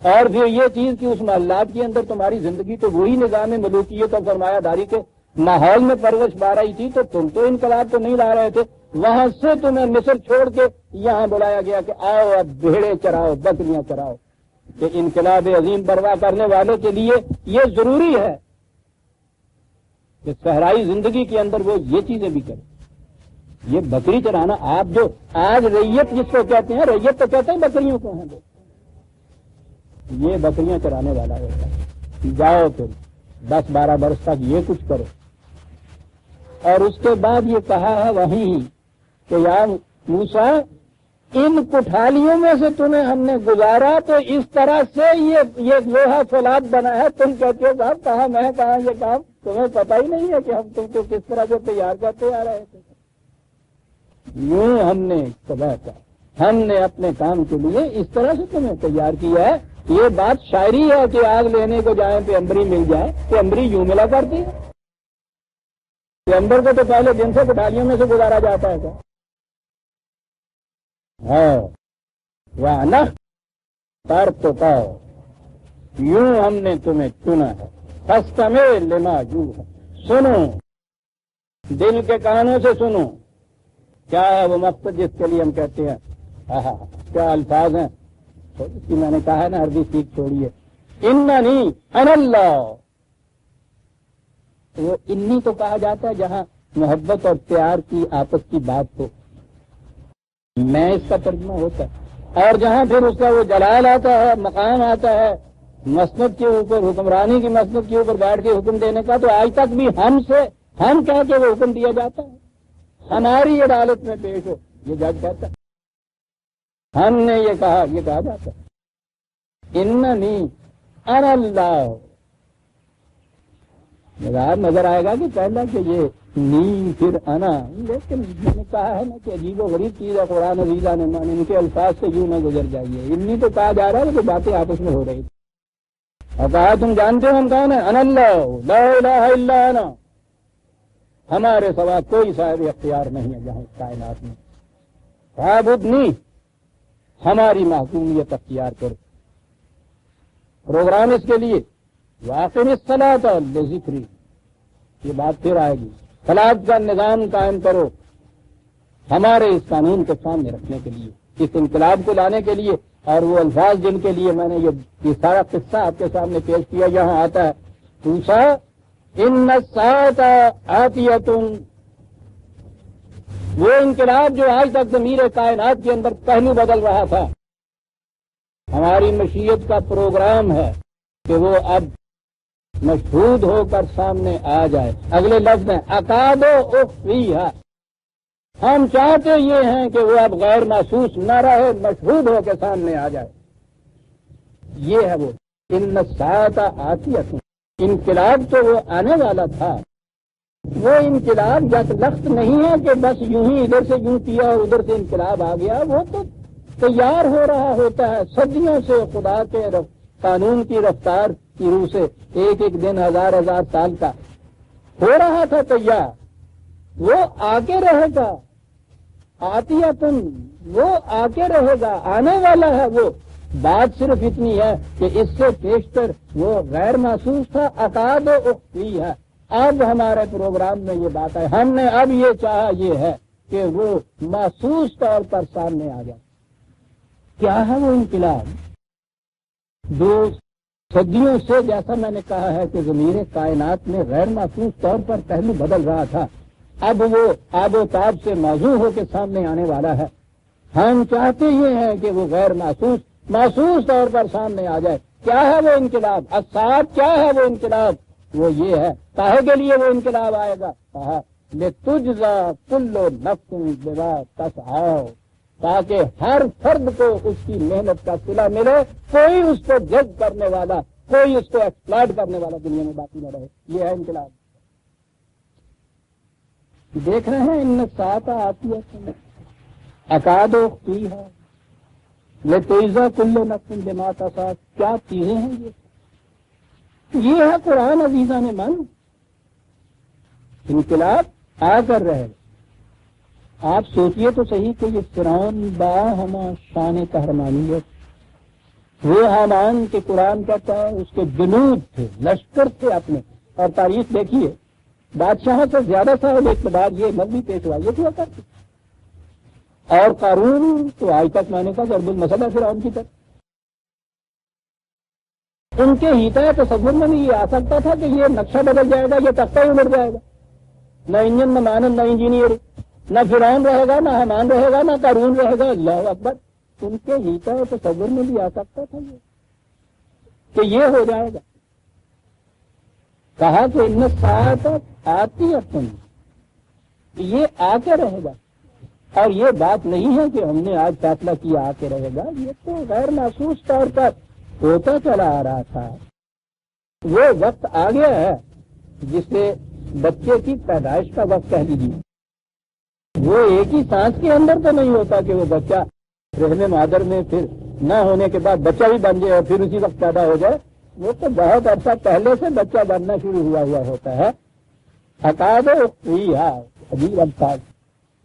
اور پھر یہ چیز کہ اس محلات کے اندر تمہاری زندگی تو وہی نظام ملوکیت اور سرمایہ داری کے ماحول میں پرورش پا رہی تھی، تو تم تو انقلاب تو نہیں لا رہے تھے، وہاں سے تمہیں مصر چھوڑ کے یہاں بلایا گیا کہ آؤ اب بھیڑے چراؤ، بکریاں چراؤ، کہ انقلاب عظیم برپا کرنے والے کے لیے یہ ضروری ہے کہ صحرائی زندگی کے اندر وہ یہ چیزیں بھی کریں، یہ بکری چرانا، آپ جو آج ریت جس کو کہتے ہیں، ریت تو کہتے ہیں بکریوں کو ہیں، یہ بکریاں چرانے والا ہوتا ہے، جاؤ پھر 10-12 برس تک یہ کچھ کرو، اور اس کے بعد یہ کہا ہے وہیں کہ یا موسیٰ ان کٹھالیوں میں سے تمہیں ہم نے گزارا تو اس طرح سے یہ لوہا فولاد بنا ہے، تم کہتے ہو صاحب کہاں میں کہاں یہ کام، تمہیں پتہ ہی نہیں ہے کہ ہم تم کو کس طرح سے تیار کرتے آ رہے تھے، یوں ہم نے تباہ کیا، ہم نے اپنے کام کے لیے اس طرح سے تمہیں تیار کیا ہے، یہ بات شاعری ہے کہ آگ لینے کو جائیں پیمبری مل جائے، پیمبری یوں ملا کرتی ہے، پیمبر کو تو پہلے دن سے کٹھالیوں میں سے گزارا جاتا ہے، ہاں وَأَنَا اخْتَرْتُكَ، یوں ہم نے تمہیں چنا ہے، فَاسْتَمِعْ لِمَا يُوحَىٰ، سنو، دل کے کانوں سے سنو، کیا ہے وہ مقصد جس کے لیے ہم کہتے ہیں، کیا الفاظ ہیں، جس کی میں نے کہا ہے نا عربی سیکھ چھوڑیے، اِنَّنِي أَنَا اللَّهُ، وہ انی تو کہا جاتا ہے جہاں محبت اور پیار کی آپس کی بات ہو، میں اس کا ترجمہ ہوتا ہے، اور جہاں پھر اس کا وہ جلال آتا ہے، مقام آتا ہے مسند کے اوپر، حکمرانی کی مسند کے اوپر بیٹھ کے حکم دینے کا، تو آج تک بھی ہم سے ہم کہہ کے وہ حکم دیا جاتا ہے، ہماری عدالت میں پیش ہو، یہ جج کہتا ہے، ہم نے یہ کہا جاتا ہے اننی انا اللہ۔ نظر آئے گا کہ پہلا کہ یہ نی پھر انا، لیکن میں نے کہا ہے نا کہ عجیب و غریب چیز ہے قرآن عزیزہ نے مانے، ان کے الفاظ سے یوں نہ گزر جائیے، انی تو کہا جا رہا ہے کہ باتیں آپس میں ہو رہی تھی، اور کہا تم جانتے ہو ہم کون ہیں؟ انا اللہ لا الہ الا انا، ہمارے سوا کوئی صاحب اختیار نہیں ہے جہاں اس کائنات میں، فاعبدنی، ہماری محکومیت اختیار کرو۔ پروگرام اس کے لیے واقعی الصلاۃ لذکری، یہ بات پھر آئے گی، صلاۃ کا نظام قائم کرو ہمارے اس قانون کو سامنے رکھنے کے لیے، اس انقلاب کو لانے کے لیے۔ اور وہ الفاظ جن کے لیے میں نے یہ سارا قصہ آپ کے سامنے پیش کیا، یہاں آتا ہے پوچھا ان الساعۃ آتیۃ، وہ انقلاب جو آج تک ضمیر کائنات کے اندر پہلو بدل رہا تھا، ہماری مشیت کا پروگرام ہے کہ وہ اب مشہود ہو کر سامنے آ جائے۔ اگلے لفظ ہیں اکاد و اخفیہا، ہم چاہتے یہ ہیں کہ وہ اب غیر محسوس نہ رہے، مشہود ہو کے سامنے آ جائے۔ یہ ہے وہ ان الساعۃ آتیۃ، انقلاب تو وہ آنے والا تھا، وہ انقلاب یک لخت نہیں ہے کہ بس یوں ہی ادھر سے یوں کیا اور ادھر سے انقلاب آ گیا، وہ تو تیار ہو رہا ہوتا ہے صدیوں سے، خدا کے قانون کی رفتار کی روح سے، ایک ایک دن ہزار ہزار سال کا ہو رہا تھا تیار، وہ آ کے رہے گا۔ آتیۃ، وہ آ کے رہے گا، آنے والا ہے وہ۔ بات صرف اتنی ہے کہ اس سے پیشتر وہ غیر محسوس تھا، اکاد و اخفی ہے۔ اب ہمارے پروگرام میں یہ بات ہے، ہم نے اب یہ چاہا یہ ہے کہ وہ محسوس طور پر سامنے آ جائے۔ کیا ہے وہ انقلاب؟ جو صدیوں سے، جیسا میں نے کہا ہے کہ ضمیر کائنات میں غیر محسوس طور پر پہلو بدل رہا تھا، اب وہ آب و تاب سے موضوع ہو کے سامنے آنے والا ہے۔ ہم چاہتے یہ ہیں کہ وہ غیر محسوس طور پر سامنے آ جائے۔ کیا ہے وہ انقلاب؟ الساعۃ، کیا ہے وہ انقلاب؟ وہ یہ ہے، کاہے کے لیے وہ انقلاب آئے گا؟ کہا لتجزا کل نفس بما تسعی، تاکہ ہر فرد کو اس کی محنت کا صلہ ملے، کوئی اس کو جج کرنے والا، کوئی اس کو ایکسپلائٹ کرنے والا دنیا میں باقی نہ رہے۔ یہ ہے انقلاب۔ دیکھ رہے ہیں ان الساعۃ آتیۃ اکاد و اخفیہا لتجزا کل نفس بما تسعی، کیا چیزیں ہیں یہ ہے قرآن عزیزہ نے من، انقلاب آ کر رہے۔ آپ سوچئے تو صحیح کہ یہ فرعون با ہما شان قہرمانیت، وہ حامان کے قرآن کہتا ہے اس کے جنود تھے، لشکر تھے اپنے، اور تاریخ دیکھیے بادشاہ سے زیادہ صاحب اقتدار یہ مذہبی پیشوائیت ہوا کرتی، اور قارون تو آج تک میں نے کہا ضرب المثل ہے فرعون کی طرف۔ ان کے ہیتا تصور میں بھی یہ آ سکتا تھا کہ یہ نقشہ بدل جائے گا، یہ تختہ ہی الٹ جائے گا، نہ انجن نہ مانن نہ انجینئر، نہ فرعون رہے گا نہ حامان رہے گا نہ قارون رہے گا۔ اللہ اکبر، ان کے ہیتا تصور میں بھی آ سکتا تھا یہ کہ یہ ہو جائے گا۔ کہا کہ ان الساعۃ آتیۃ، یہ آ کے رہے گا، اور یہ بات نہیں ہے کہ ہم نے آج فیصلہ کیا آ کے رہے گا، یہ تو غیر محسوس طور پر ہوتا چلا آ رہا تھا۔ وہ وقت آ گیا ہے جسے بچے کی پیدائش کا وقت کہہ لیجیے، وہ ایک ہی سانس کے اندر تو نہیں ہوتا کہ وہ بچہ رحم مادر میں پھر نہ ہونے کے بعد بچہ بھی بن جائے اور پھر اسی وقت پیدا ہو جائے، وہ تو بہت عرصہ پہلے سے بچہ بننا شروع ہوا ہوتا ہے۔ اکاد و اخفیہا، عجیب الفاظ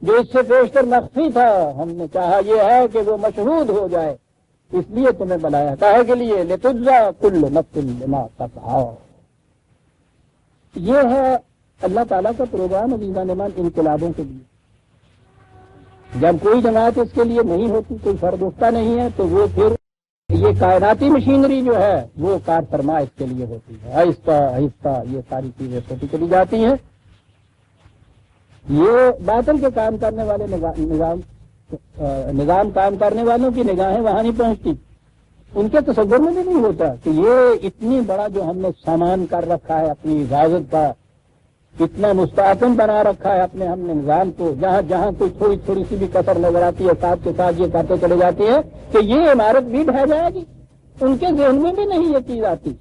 جو اس سے بیشتر مخفی تھا، ہم نے چاہا یہ ہے کہ وہ مشہود ہو جائے، اس لیے تمہیں بلایا، کاہے کے لیے؟ لتجزا کل نفس بما تسعی۔ یہ ہے اللہ تعالیٰ کا پروگرام عزیزان ایمان انقلابوں کے لیے۔ جب کوئی جماعت اس کے لیے نہیں ہوتی، کوئی فرد اٹھتا نہیں ہے، تو وہ پھر یہ کائناتی مشینری جو ہے وہ کار فرما اس کے لیے ہوتی ہے، آہستہ آہستہ یہ ساری چیزیں ہوتی چلی جاتی ہیں۔ یہ باطل کے کام کرنے والے نظام کام کرنے والوں کی نگاہیں وہاں نہیں پہنچتی، ان کے تصور میں بھی نہیں ہوتا کہ یہ اتنی بڑا جو ہم نے سامان کر رکھا ہے اپنی حفاظت کا، اتنا مستحکم بنا رکھا ہے اپنے ہم نے نظام کو، جہاں جہاں کوئی تھوڑی تھوڑی سی بھی کسر نظر آتی ہے ساتھ کے ساتھ یہ کرتے چلے جاتے ہیں کہ یہ عمارت بھی ڈھہ جائے گی، ان کے ذہن میں بھی نہیں یہ چیز آتی۔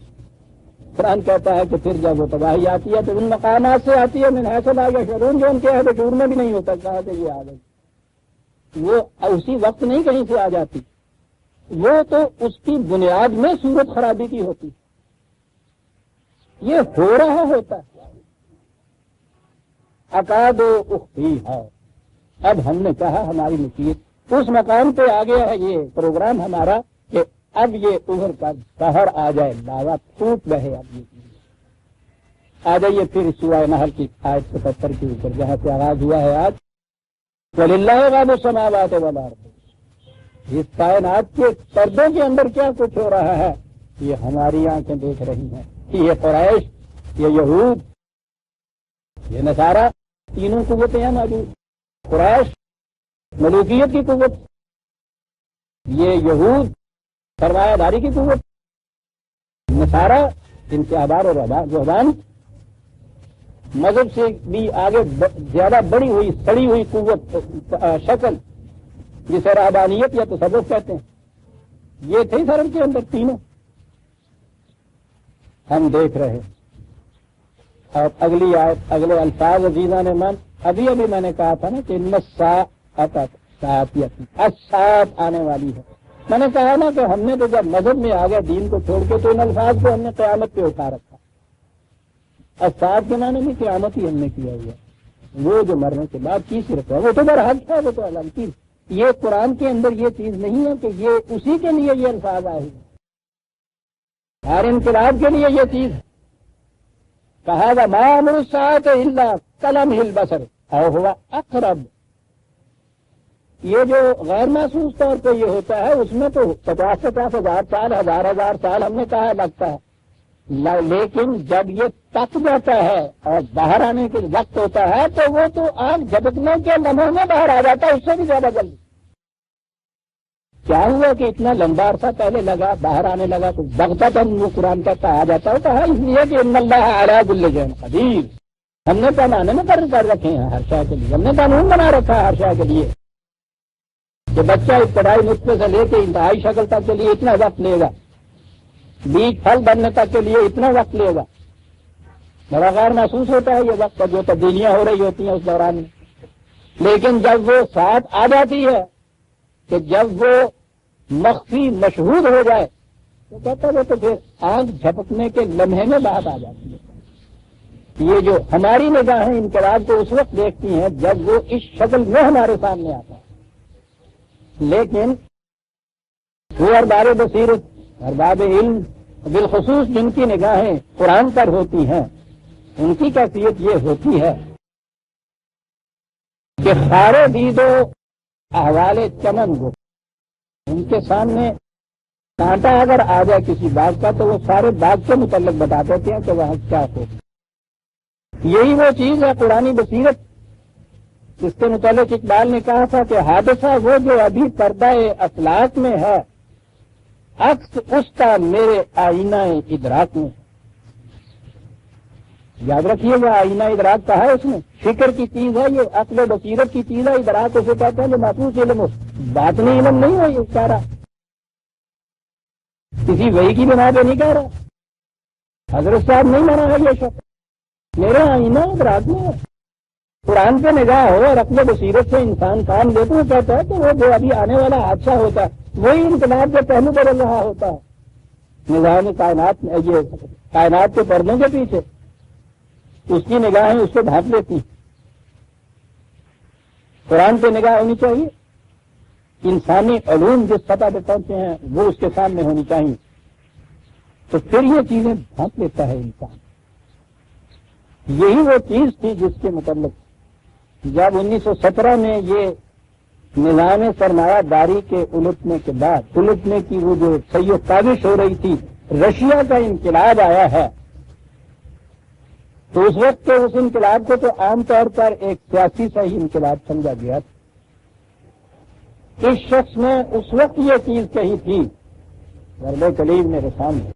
قرآن کہتا ہے کہ پھر جب وہ تباہی آتی ہے تو ان مقامات سے آتی ہے من حیث لا یشعرون، جو ان کے اہل شعور میں بھی نہیں ہوتا کہاں سے یہ آ گئی، وہ اسی وقت نہیں کہیں سے آ جاتی، وہ تو اس کی بنیاد میں صورت خرابی کی ہوتی، یہ ہو رہا ہوتا ہے۔ اکاد و اخفی ہے، اب ہم نے کہا ہماری نصیحت اس مقام پہ آ گیا ہے یہ پروگرام ہمارا کہ اب یہ ابھر کر باہر آ جائے، لاوا پھوٹ رہے، اب یہ آ جائیے پھر سورہ نحل کی آیت 77 کے اوپر جہاں سے آغاز ہوا ہے آج، وَلِلَّهِ غَیْبُ السَّمَاوَاتِ وَالْأَرْضِ، اس کائنات کے پردوں کے اندر کیا کچھ ہو رہا ہے یہ ہماری آنکھیں دیکھ رہی ہیں، یہ قریش، یہ یہود، یہ نصارہ، تینوں قوتیں ہیں موجود، قریش ملوکیت کی قوت، یہ یہود سرمایہ داری کی قوت، نصارہ ان کے احبار اور رہبان، مذہب سے بھی آگے زیادہ بڑی ہوئی سڑی ہوئی قوت شکل جسے رہبانیت یا تصوف کہتے ہیں، یہ تھے سرم کے اندر تینوں ہم دیکھ رہے۔ اور اگلی آیت اگلے الفاظ عزیزاں نے من، ابھی میں نے کہا تھا نا کہ الساعۃ آنے والی ہے، میں نے کہا نا کہ ہم نے تو جب مذہب میں آ گئے دین کو چھوڑ کے تو ان الفاظ کو ہم نے قیامت پہ اٹھا رکھا، الساعۃ کے معنی میں قیامت ہی ہم نے کیا ہوا، وہ جو مرنے کے بعد کی صرف ہے وہ تو برحق ہے، وہ تو علم کی، یہ قرآن کے اندر یہ چیز نہیں ہے کہ یہ اسی کے لیے یہ الفاظ آئے ہیں، ہر انقلاب کے لیے یہ چیز ہے، کہا گا ما امر الساعۃ الا کلمح البصر او هو اقرب، یہ جو غیر محسوس طور پہ یہ ہوتا ہے اس میں تو 50,000 سال 1,000 سال ہم نے کہا لگتا ہے، لیکن جب یہ تک جاتا ہے اور باہر آنے کے وقت ہوتا ہے تو وہ تو آنکھ جھپکنے کے لمحوں میں باہر آ جاتا ہے، اس سے بھی زیادہ جلدی۔ کیا ہوا کہ اتنا لمبا عرصہ پہلے لگا، باہر آنے لگا تو بغتتاً وہ قرآن کہتا آ جاتا ہوتا ہے، اس لیے کہ ان اللہ علی کل شیء قدیر، ہم نے پیمانے میں مقرر کر رکھے ہیں ہر شے کے لیے، ہم نے قانون بنا رکھا ہے ہر شے کے لیے کہ بچہ ابتدائی نطفے سے لے کے انتہائی شکل تک کے لیے اتنا وقت لے گا، بیج پھل بننے تک کے لیے اتنا وقت لے گا، بڑا غیر محسوس ہوتا ہے یہ وقت جو تبدیلیاں ہو رہی ہوتی ہیں اس دوران میں، لیکن جب وہ ساتھ آ جاتی ہے کہ جب وہ مخفی مشہود ہو جائے تو کہتا ہے تو پھر آنکھ جھپکنے کے لمحے میں بات آ جاتی ہے۔ یہ جو ہماری نگاہیں انقلاب کو اس وقت دیکھتی ہیں جب وہ اس شکل میں ہمارے سامنے آتا ہے، لیکن وہ ارباب بصیرت، ارباب علم، بالخصوص جن کی نگاہیں قرآن پر ہوتی ہیں ان کی کیفیت یہ ہوتی ہے کہ سارے دید و احوال چمن کو ان کے سامنے کانٹا اگر آ جائے کسی باغ کا تو وہ سارے باغ کے متعلق بتا دیتے ہیں کہ وہاں کیا ہو، یہی وہ چیز ہے قرآنی بصیرت جس کے متعلق اقبال نے کہا تھا کہ حادثہ وہ جو ابھی پردہ افلاک میں ہے، عکس اس کا میرے آئینہ ادراک میں، یاد رکھیے گا آئینہ ادراک کا ہے، اس میں فکر کی چیز ہے، یہ عقل و بصیرت کی چیز ہے، ادراک اسے کہتے ہیں جو محفوظ علم ہو، باطنی علم نہیں ہو، یہ کہہ رہا کسی وحی کی بنا پہ نہیں کہہ رہا، حضرت صاحب نہیں مانا ہے یہ شخص، میرے آئینہ ادراک میں ہے، قرآن پہ نگاہ ہو اور عقل و بصیرت سے انسان کام لے تو کہتا ہے کہ وہ جو ابھی آنے والا حادثہ ہوتا ہے وہی انقلاب کے پہلو بدل رہا ہوتا ہے، نظام کائنات میں یہ کائنات کے پردوں کے پیچھے اس کی نگاہیں اس کو ڈھانپ لیتی ہیں، قرآن پہ نگاہ ہونی چاہیے، انسانی علوم جس سطح پہ پہنچے ہیں وہ اس کے سامنے ہونی چاہیے، تو پھر یہ چیزیں ڈھانپ لیتا ہے انسان۔ یہی وہ چیز تھی جس کے متعلق جب 1917 میں یہ نظام سرمایہ داری کے الٹنے کی وہ جو سید کاوش ہو رہی تھی، رشیا کا انقلاب آیا ہے، تو اس وقت کے اس انقلاب کو تو عام طور پر ایک سیاسی سا ہی انقلاب سمجھا گیا تھا۔ اس شخص نے اس وقت یہ چیز کہی تھی، ضرب کلیم میرے سامنے،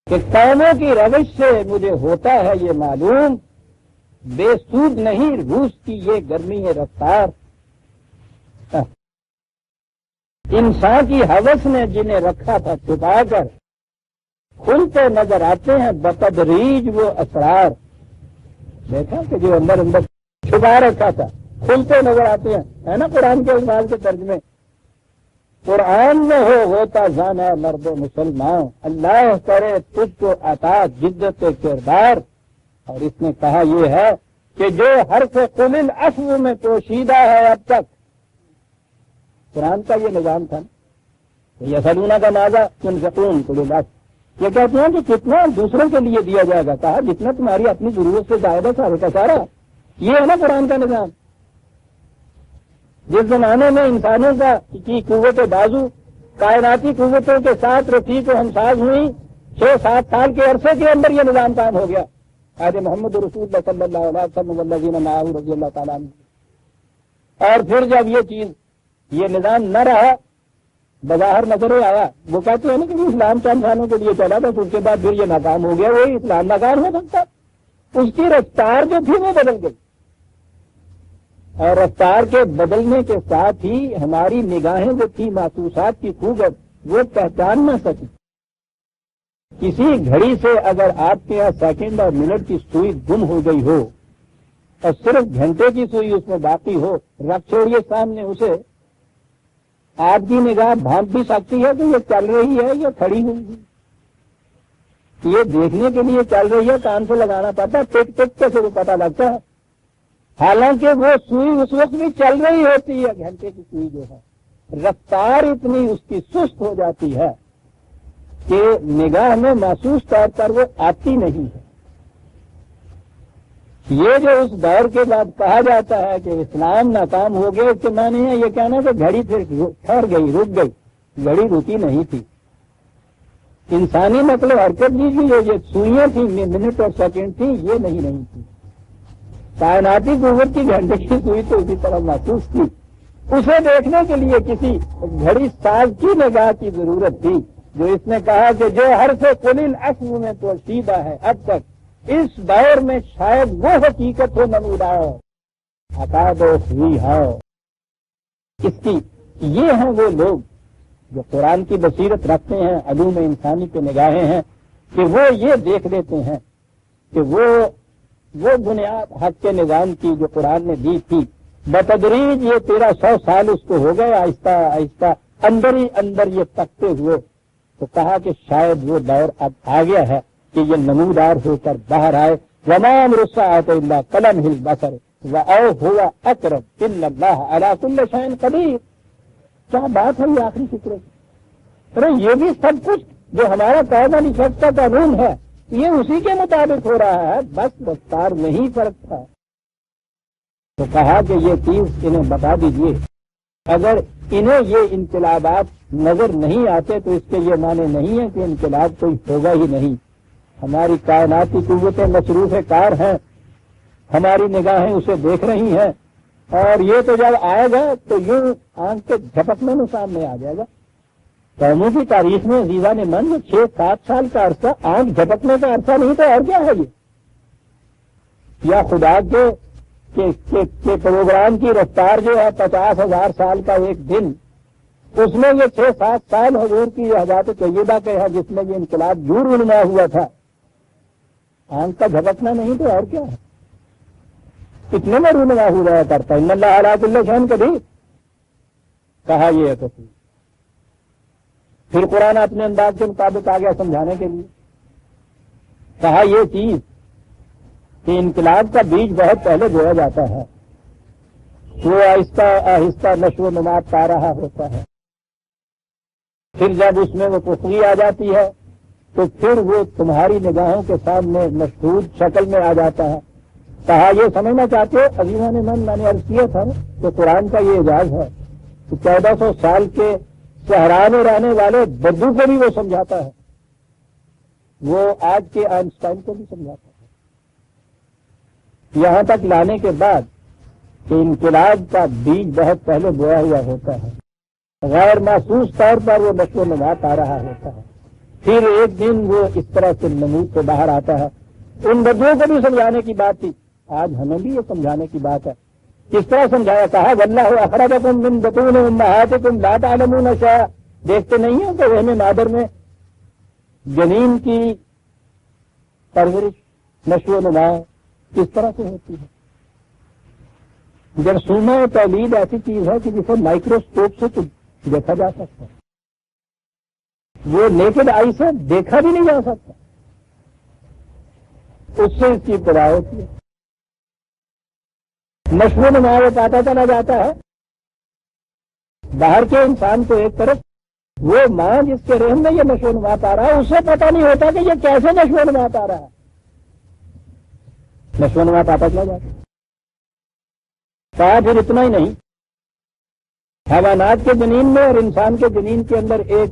کہ قوموں کی روش سے مجھے ہوتا ہے یہ معلوم بے سود نہیں روس کی یہ گرمی ہے رفتار، انسان کی ہوس نے جنہیں رکھا تھا چھپا کر کھلتے نظر آتے ہیں بتدریج وہ اسرار، دیکھا کہ جو اندر اندر چھپا رکھا تھا کھلتے نظر آتے ہیں، ہے نا قرآن کے الفاظ کے ترجمے، قرآن میں ہوتا زانا مرد مسلمان، اللہ کرے تجھ کو عطا جدت کردار، اور اس نے کہا یہ ہے کہ جو حرف قل العفو میں پوشیدہ ہے اب تک، قرآن کا یہ نظام تھا نا، یسألونک ماذا ينفقون قل العفو، یہ کہتے ہیں کہ کتنا دوسروں کے لیے دیا جائے گا، کہا جتنا تمہاری اپنی ضرورت سے زائد ہے سارے کا سارا، یہ ہے نا قرآن کا نظام۔ جس زمانے میں انسانوں کی قوت بازو کائناتی قوتوں کے ساتھ رفیق و ہمساز ہوئی، 6-7 سال کے عرصے کے اندر یہ نظام قائم ہو گیا، آج محمد رسول اللہ صلی اللہ علیہ وسلم والذین معہ رضی اللہ تعالیٰ عنہ۔ اور پھر جب یہ چیز یہ نظام نہ رہا، بظاہر نظر آیا، وہ کہتے ہیں نا کہ اسلام چند سالوں کے لیے چلا تھا، اس کے بعد پھر یہ ناکام ہو گیا، وہی اسلام ناکام ہو سکتا، اس کی رفتار جو تھی وہ بدل گئی، اور رفتار کے بدلنے کے ساتھ ہی ہماری نگاہیں جو تھی محسوسات کی قوت وہ پہچان نہ سکی۔ کسی گھڑی سے اگر آپ کے یہاں سیکنڈ اور منٹ کی سوئی گم ہو گئی ہو اور صرف گھنٹے کی سوئی اس میں باقی ہو، رکھ چھوڑیے سامنے اسے، آپ کی نگاہ بھانپ بھی سکتی ہے کہ یہ چل رہی ہے یا کھڑی ہوئی ہے، یہ دیکھنے کے لیے چل رہی ہے، کان سے لگانا پڑتا ہے، ٹک ٹک کے سے پتہ لگتا ہے، حالانکہ وہ سوئی اس وقت بھی چل رہی ہوتی ہے، گھنٹے کی سوئی جو ہے، رفتار اتنی اس کی سست ہو جاتی ہے کہ نگاہ میں محسوس طور پر وہ آتی نہیں ہے۔ یہ جو اس دور کے بعد کہا جاتا ہے کہ اسلام ناکام ہو گیا، اس کے معنی ہے یہ کہنا کہ گھڑی پھر ٹھہر گئی، رک گئی، گھڑی رکی نہیں تھی، انسانی نقل و حرکت بھی یہ سوئیاں تھیں، منٹ اور سیکنڈ تھی، یہ نہیں تھی، کائناتی قوت کی گھنٹے کی سوئی تو اسی طرح محسوس تھی، اسے دیکھنے کے لیے کسی گھڑی ساز کی نگاہ کی ضرورت تھی، جو اس نے کہا کہ جو حرف قل العفو میں پوشیدہ ہے اب تک، اس دور میں شاید وہ حقیقت ہو نمودار عقاد و ہوئی ہے۔ اس کی یہ ہیں وہ لوگ جو قرآن کی بصیرت رکھتے ہیں، علوم انسانی کے نگاہیں ہیں، کہ وہ یہ دیکھ لیتے ہیں کہ وہ بنیاد حق کے نظام کی جو قرآن نے دی تھی، بتدریج یہ 1300 سال اس کو ہو گئے، آہستہ آہستہ اندر ہی اندر یہ تکتے ہوئے، تو کہا کہ شاید وہ دور اب آ گیا ہے کہ یہ نمودار ہو کر باہر آئے۔ وما امر الساعۃ الا کلمح البصر واوحى اقرب ان اللہ علی کل شیء قدیر۔ کیا بات ہے یہ آخری فکر کی؟ ارے یہ بھی سب کچھ جو ہمارا قاعدہ نشست کا قانون ہے یہ اسی کے مطابق ہو رہا ہے، بس رفتار میں ہی فرق تھا۔ تو کہا کہ یہ چیز انہیں بتا دیجئے، اگر انہیں یہ انقلابات نظر نہیں آتے تو اس کے یہ معنی نہیں ہے کہ انقلاب کوئی ہوگا ہی نہیں۔ ہماری کائناتی قوتیں مصروف کار ہیں، ہماری نگاہیں اسے دیکھ رہی ہیں، اور یہ تو جب آئے گا تو یوں آنکھ کے جھپکنے میں سامنے آ جائے گا۔ قوموں کی تاریخ میں عزیزہ نے من 6-7 سال کا عرصہ آنکھ جھپکنے کا عرصہ نہیں تو اور کیا ہے یہ؟ یا خدا کے پروگرام کی رفتار جو ہے 50,000 سال کا ایک دن، اس میں یہ 6-7 سال حضور کی حضرت طیبہ کے ہے جس میں یہ انقلاب یوں رونما ہوا تھا، آنکھ کا جھپکنا نہیں تو اور کیا ہے؟ اتنے میں رونما ہوا کرتا ان اللہ علی کل شیء قدیر، کہا یہ ہے تو پھر قرآن اپنے انداز کے مطابق آ گیا سمجھانے کے لیے، کہا یہ چیز کہ انقلاب کا بیج بہت پہلے بویا جاتا ہے، وہ آہستہ آہستہ نشو و نما پا رہا ہوتا ہے، پھر جب اس میں وہ پختگی آ جاتی ہے تو پھر وہ تمہاری نگاہوں کے سامنے مشہود شکل میں آ جاتا ہے۔ کہا یہ سمجھنا چاہتے ہو عزیزہ نے میں نے عرض کیا تھا کہ قرآن کا یہ اعجاز ہے کہ 1400 سال کے صحرا میں رہنے والے بدو کو بھی وہ سمجھاتا ہے، وہ آج کے آئنسٹائن کو بھی سمجھاتا ہے، یہاں تک لانے کے بعد کہ انقلاب کا بیج بہت پہلے بویا ہوا ہوتا ہے، غیر محسوس طور پر وہ نشو و نما پا رہا ہوتا ہے، پھر ایک دن وہ اس طرح سے نمود سے باہر آتا ہے۔ ان بدوؤں کو بھی سمجھانے کی بات تھی آج ہمیں بھی یہ سمجھانے کی بات ہے. کس طرح سمجھایا؟ کہا واللہ اخرجکم من بطون امہاتکم لا تعلمون شیئا. دیکھتے نہیں ہیں کہ رحم مادر میں جنین کی پرورش نشو و نما کس طرح سے ہوتی ہے. جرثومہ تولید ایسی چیز ہے کہ جسے مائکروسکوپ سے دیکھا جا سکتا ہے. وہ نیکڈ آئی سے دیکھا بھی نہیں جا سکتا. اس سے اس کی ابتدا ہوتی ہے. نشو و نما وہ پاتا چلا جاتا ہے. باہر کے انسان کو ایک طرف، وہ ماں جس کے رحم میں یہ نشو و نما پا رہا ہے اسے پتہ نہیں ہوتا کہ یہ کیسے نشو و نما پا رہا ہے. نشو و نما پاتا چلا جاتا ہے. کہا پھر اتنا ہی نہیں، حیوانات کے جنین میں اور انسان کے جنین کے اندر ایک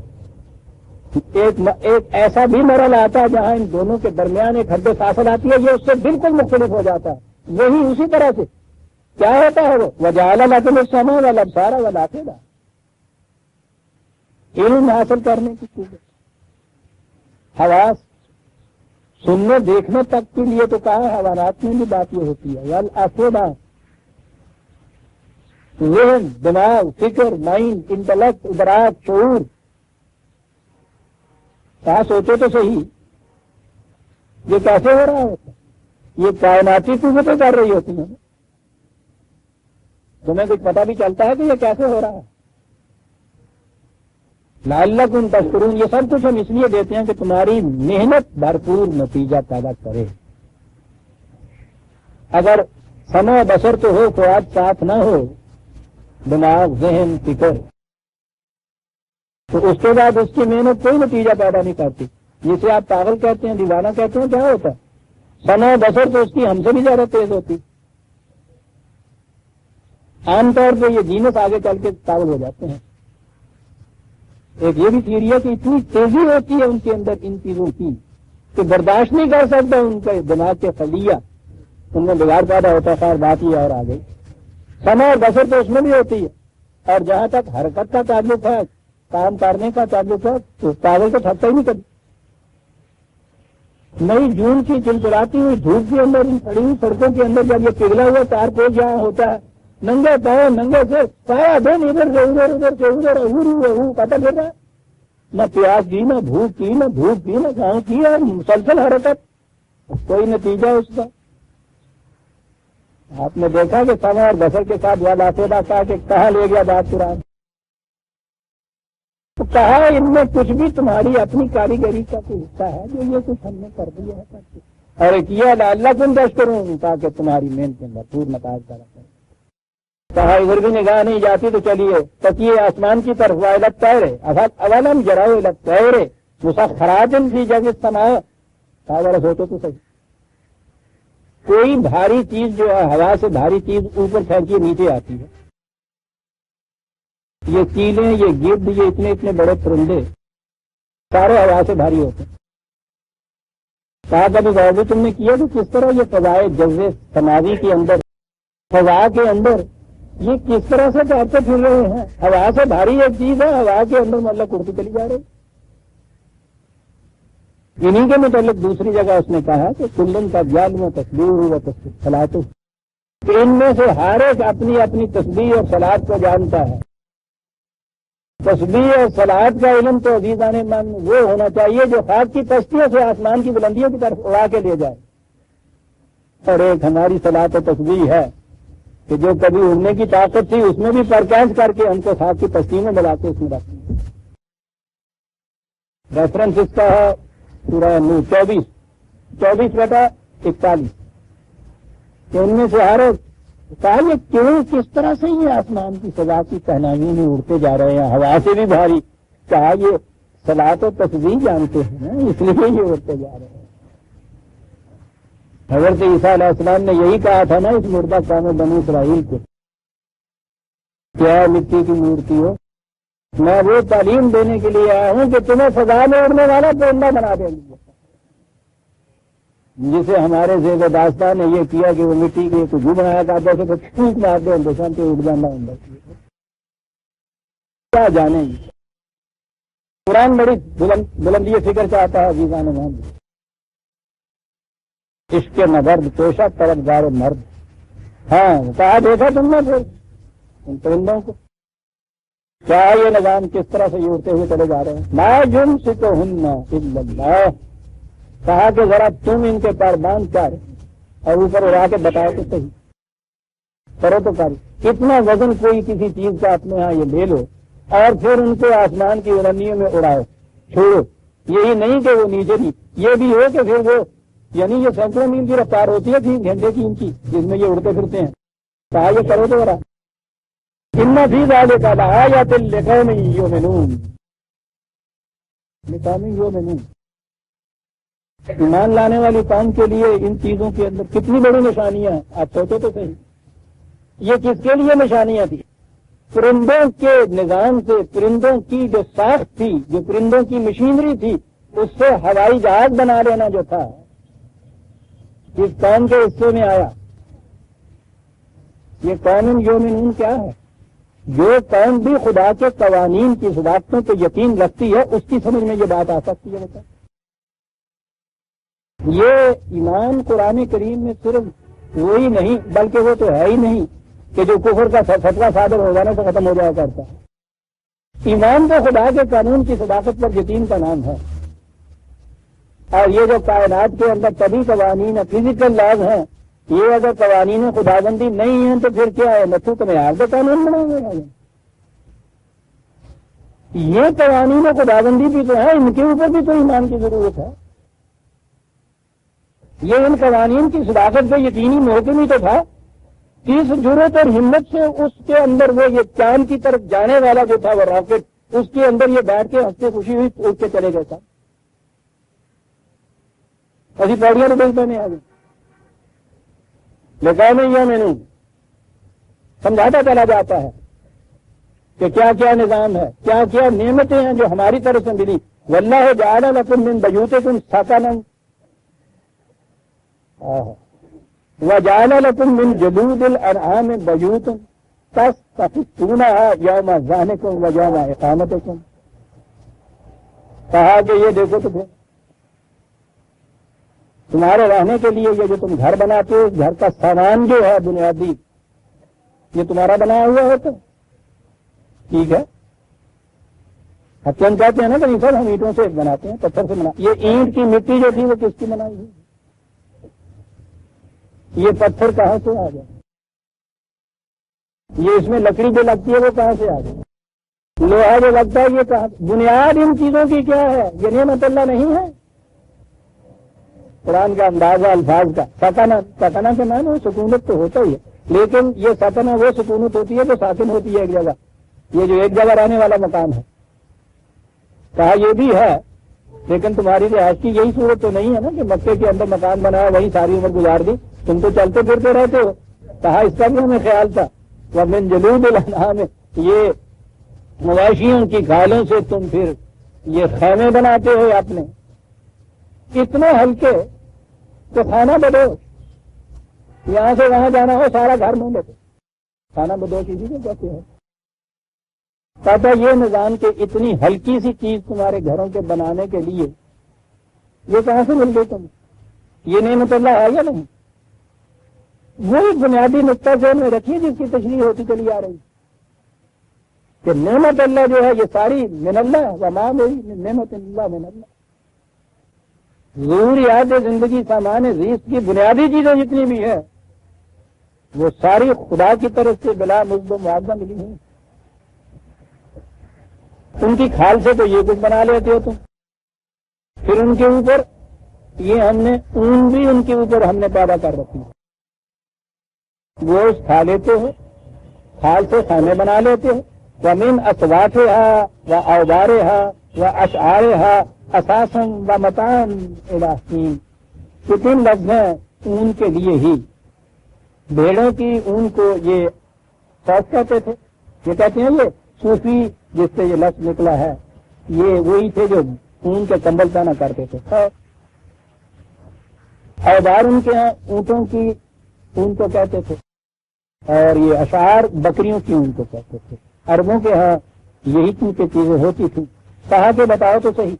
ایسا بھی مرحلہ آتا ہے جہاں ان دونوں کے درمیان ایک حد فاصل آتی ہے. یہ اس سے بالکل مختلف ہو جاتا ہے. وہی اسی طرح سے کیا ہوتا ہے وہ وجعل لکم السمع والابصار والافئدہ، علم حاصل کرنے کی قوت، حواس سننے دیکھنے تک کے لیے تو کہا ہے. حیوانات میں بھی بات یہ ہوتی ہے. والافئدہ، ذہن، دماغ، فکر، مائنڈ، انٹلیکٹ، ادراک، شعور. کہاں سوچو تو صحیح، یہ کیسے ہو رہا ہوتا ہے؟ یہ کائناتی قوتیں کر رہی ہوتی ہیں. تمہیں کچھ پتہ بھی چلتا ہے کہ یہ کیسے ہو رہا ہے؟ لعلکم تشکرون. یہ سب کچھ ہم اس لیے دیتے ہیں کہ تمہاری محنت بھرپور نتیجہ پیدا کرے. اگر سمع بصر تو ہو، فؤاد ساتھ نہ ہو، دماغ، ذہن، فکر، تو اس کے بعد اس کی محنت کوئی نتیجہ پیدا نہیں کرتی. جسے آپ پاگل کہتے ہیں، دیوانہ کہتے ہیں، کیا ہوتا ہے؟ سمع بصر تو اس کی ہم سے بھی زیادہ تیز ہوتی. عام طور پہ یہ جینس آگے چل کے پاگل ہو جاتے ہیں. ایک یہ بھی تھیوری ہے کہ اتنی تیزی ہوتی ہے ان کے اندر ان چیزوں کی کہ برداشت نہیں کر سکتا ان کے دماغ کے خلیہ، ان میں بگاڑ پیدا ہوتا ہے. خیر بات یہ اور آ گئی. سمع اور بصر تو اس میں بھی ہوتی ہے. اور جہاں تک حرکت کا تعلق ہے، کام کرنے کا تعلق ہے، تو پاگل تو تھکتا ہی نہیں کبھی. نئی جون کی چلچلاتی ہوئی دھوپ کے اندر، ان پڑی ہوئی سڑکوں کے اندر جب یہ پگھلا ہوا تار پوش جہاں ہوتا ہے، ننگے پاؤں، ننگے سے سایہ دن ادھر سے ادھر، ادھر سے ادھر، پتہ پھر رہا ہے. نہ پیاس کی، نہ بھوک کی، نہ دھوپ کی، نہ چھاؤں کی، اور مسلسل حرکت، کوئی نتیجہ اس کا. آپ نے دیکھا کہ سمع اور بصر کے ساتھ والافئدہ کہا کہ کہاں لے گیا بات قرآن؟ تو کہا ان میں کچھ بھی تمہاری اپنی کاریگری کا کوئی حصہ ہے جو یہ کچھ ہم نے کر دیا ہے کرتے. اور کیا لعلکم تشکرون، تاکہ تمہاری محنت میں بھرپور نتائج پیدا کرے. کہا ادھر بھی نگاہ نہیں جاتی تو چلیے تکیے آسمان کی طرف، وإلی الطیر اولم یروا إلی الطیر مسخرات فی جو السماء. کہا ذرا سوچو تو صحیح، کوئی بھاری چیز جو ہے، ہوا سے بھاری چیز اوپر پھینکی نیچے آتی ہے. یہ چیلیں، یہ گرد، یہ اتنے اتنے بڑے پرندے سارے ہوا سے بھاری ہوتے ہیں. کہا کبھی غور بھی تم نے کیا کہ کس طرح یہ فضائے جزوے سماوی کے اندر، فضا کے اندر یہ کس طرح سے چلتے پھر رہے ہیں؟ ہوا سے بھاری ایک چیز ہے، ہوا کے اندر مطلب اڑتی چلی جا رہی. انہیں کے متعلق دوسری جگہ اس نے کہا کہ کلن کا جال میں تصویر و صلاۃ، کہ ان میں سے ہر ایک اپنی اپنی تسبیح اور صلاۃ کو جانتا ہے. تسبیح اور صلاۃ کا علم تو عزیزان من وہ ہونا چاہیے جو خاک کی پستیوں سے آسمان کی بلندیوں کی طرف اڑا کے لے جائے. اور ایک ہماری صلاۃ و تسبیح ہے کہ جو کبھی اڑنے کی طاقت تھی اس میں بھی پرکینچ کر کے ہم کو خاک کی پستیوں میں ملا کے اس میں رکھتے ہیں. ریفرنس اس کا ہے سورہ نور 24/41، کہ ان میں سے ہر ایک کہا یہ کیوں، کس طرح سے یہ آسمان کی فضا کی پہناوی میں اڑتے جا رہے ہیں، ہوا سے بھی بھاری. کہا یہ صلاۃ و تسبیح جانتے ہیں نا، اس لیے یہ اڑتے جا رہے ہیں. حضرت عیسیٰ علیہ السلام نے یہی کہا تھا نا اس مردہ قوم بنی اسرائیل کو، کیا مٹی کی مورتی ہو، میں وہ تعلیم دینے کے لیے آیا ہوں کہ تمہیں فضا میں اڑنے والا پرندہ بنا دیں گے. جسے ہمارے زیب داستان نے یہ کیا کہ وہ مٹی کے کچھ بنایا کرتے تھے تو ٹھیک مار دے ہندوستان پہ اڑ جانا ہوں. کیا جانیں گے. قرآن بڑی بلندی فکر چاہتا ہے عزیزان محمد. عشق نبرد پیشہ طلبگار مرد. ہاں کہا دیکھا تم نے پھر ان پرندوں کو کیا یہ نظام کس طرح سے اڑتے ہوئے چلے جا رہے ہیں. ما یمسکہن الا اللہ. کہا کہ ذرا تم ان کے پار باندھ کر اور اوپر اڑا کے بتاؤ تو صحیح, کرو تو کاری. اتنا وزن کوئی کسی چیز کا اپنے ہاں یہ لے لو اور پھر ان کو آسمان کی بلندیوں میں اڑاؤ, چھوڑو. یہی نہیں کہ وہ نیچے نہیں, یہ بھی ہو کہ پھر وہ یعنی یہ سینکڑوں میل کی رفتار ہوتی ہے 3 گھنٹے کی ان کی جس میں یہ اڑتے پھرتے ہیں. کہا یہ کرو تو ذرا. ان فی ذلک لآیۃ لقوم یؤمنون. لقوم یؤمنون, ایمان لانے والی قوم کے لیے ان چیزوں کے اندر کتنی بڑی نشانیاں ہیں. آپ سوچو تو صحیح, یہ کس کے لیے نشانیاں تھیں؟ پرندوں کے نظام سے, پرندوں کی جو ساخت تھی, جو پرندوں کی مشینری تھی, اس سے ہوائی جہاز بنا لینا جو تھا, اس قوم کے حصے میں آیا. یہ قوم یومنون کیا ہے؟ جو قوم بھی خدا کے قوانین کی صداقتوں پہ یقین رکھتی ہے اس کی سمجھ میں یہ بات آ سکتی ہے. بتا یہ ایمان قرآن کریم میں صرف وہی نہیں بلکہ وہ تو ہے ہی نہیں کہ جو کفر کا فتویٰ صادر ہو جانے سے ختم ہو جایا کرتا ہے. ایمان تو خدا کے قانون کی صداقت پر یقین کا نام ہے. اور یہ جو کائنات کے اندر طبی قوانین فزیکل لاز ہیں, یہ اگر قوانین خداوندی نہیں ہیں تو پھر کیا ہے؟ نتھو تو معیار کے قانون بنائیں گے. یہ قوانین خداوندی بھی تو ہے, ان کے اوپر بھی تو ایمان کی ضرورت ہے. یہ ان قوانین کی صداقت پہ یقینی محکم ہی تو تھا. اس جرأت اور ہمت سے اس کے اندر وہ یہ چاند کی طرف جانے والا جو تھا وہ راکٹ, اس کے اندر یہ بیٹھ کے ہنستے خوشی ہوئی اٹھ کے چلے گئے تھا. ابھی پوڑیاں روپے میں آ گئی. لقوم یؤمنون سمجھاتا چلا جاتا ہے کہ کیا کیا نظام ہے, کیا کیا نعمتیں ہیں جو ہماری طرف سے ملی. واللہ جعل لکم من بیوتکم سکنا وجعل لکم من جلود الانعام بیوتا تستخفونها یوم ظعنکم ویوم اقامتکم. کہا کہ یہ دیکھو تو پھر تمہارے رہنے کے لیے یہ جو تم گھر بناتے ہو, گھر کا سامان جو ہے بنیادی یہ تمہارا بنایا ہوا ہوتا ہے. ٹھیک ہے, ہم کہتے ہیں نا کہ سر ہم اینٹوں سے بناتے ہیں, پتھر سے بناتے. یہ اینٹ کی مٹی جو تھی وہ کس کی بنائی ہوئی؟ یہ پتھر کہاں سے آ گیا؟ یہ اس میں لکڑی جو لگتی ہے وہ کہاں سے آ گئی؟ لوہا جو لگتا ہے یہ کہاں؟ بنیاد ان چیزوں کی کیا ہے؟ یہ نعمت اللہ نہیں ہے؟ قرآن کا اندازہ الفاظ کا سکنا کے معنی سکونت تو ہوتا ہی ہے, لیکن یہ سکنا وہ سکونت ہوتی ہے جو ساکن ہوتی ہے ایک جگہ. یہ جو ایک جگہ رہنے والا مکان ہے, کہا یہ بھی ہے لیکن تمہاری رہائش کی یہی صورت تو نہیں ہے نا کہ مکے کے اندر مکان بنایا وہی ساری عمر گزار دی, تم تو چلتے پھرتے رہتے ہو. کہا اس کا بھی ہمیں خیال تھا. ومن جلود الانعام, یہ مویشیوں کی کھالوں سے تم پھر یہ خیمے بناتے ہو اپنے. اتنے ہلکے تو کھانا بدوش, یہاں سے وہاں جانا ہو سارا گھر میں لیتے. کھانا بدوش اسی کو کہتے ہیں. پتہ یہ نظام کہ اتنی ہلکی سی چیز تمہارے گھروں کے بنانے کے لیے یہ کہاں سے مل گئی تم؟ یہ نعمت اللہ ہے یا نہیں؟ وہی بنیادی نقطہ ذہن میں رکھیے جس کی تشریح ہوتی چلی آ رہی کہ نعمت اللہ جو ہے یہ ساری من اللہ ہے. وما نعمت اللہ من اللہ. ضروریات زندگی سامان رزق کی بنیادی چیزیں جتنی بھی ہیں وہ ساری خدا کی طرف سے بلا مزد و معاوضہ ملی ہیں. ان کی کھال سے تو یہ کچھ بنا لیتے ہو تم, پھر ان کے اوپر یہ ہم نے اون بھی ان کے اوپر ہم نے پیدا کر رکھی. گوشت کھا لیتے ہو, کھال سے کھانے بنا لیتے ہو. ومن اصواتها واوبارها واشعارها اساسا ومتاعا الى حین. کتنے لفظ ہیں اون کے لیے ہی. بھیڑوں کی اون کو یہ صوف کہتے تھے. یہ کہتے ہیں یہ صوفی جس سے یہ لفظ نکلا ہے یہ وہی تھے جو اون کے کمبل پہنا کرتے تھے. اوبار ان کے ہاں اونٹوں کی اون کو کہتے تھے, اور یہ اشعار بکریوں کی اون کو کہتے تھے. عربوں کے ہاں یہی کیونکہ چیزیں ہوتی تھیں. کہا کہ بتاؤ تو صحیح,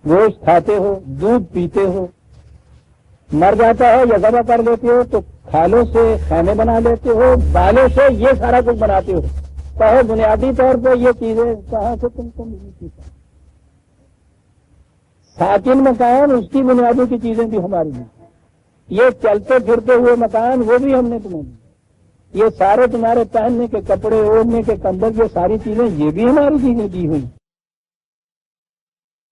گوشت کھاتے ہو, دودھ پیتے ہو, مر جاتا ہے یا ذبح کر لیتے ہو تو کھالوں سے خیمے بنا لیتے ہو، بالوں سے یہ سارا کچھ بناتے ہو. کہو بنیادی طور پہ یہ چیزیں کہاں سے تم کو ملی تھی؟ ساکن مکان اس کی بنیادوں کی چیزیں بھی ہماری ہیں. یہ چلتے پھرتے ہوئے مکان وہ بھی ہم نے تمہیں دی. یہ سارے تمہارے پہننے کے کپڑے، اوڑھنے کے کمبل، یہ ساری چیزیں یہ بھی ہماری چیزیں دی ہوئی.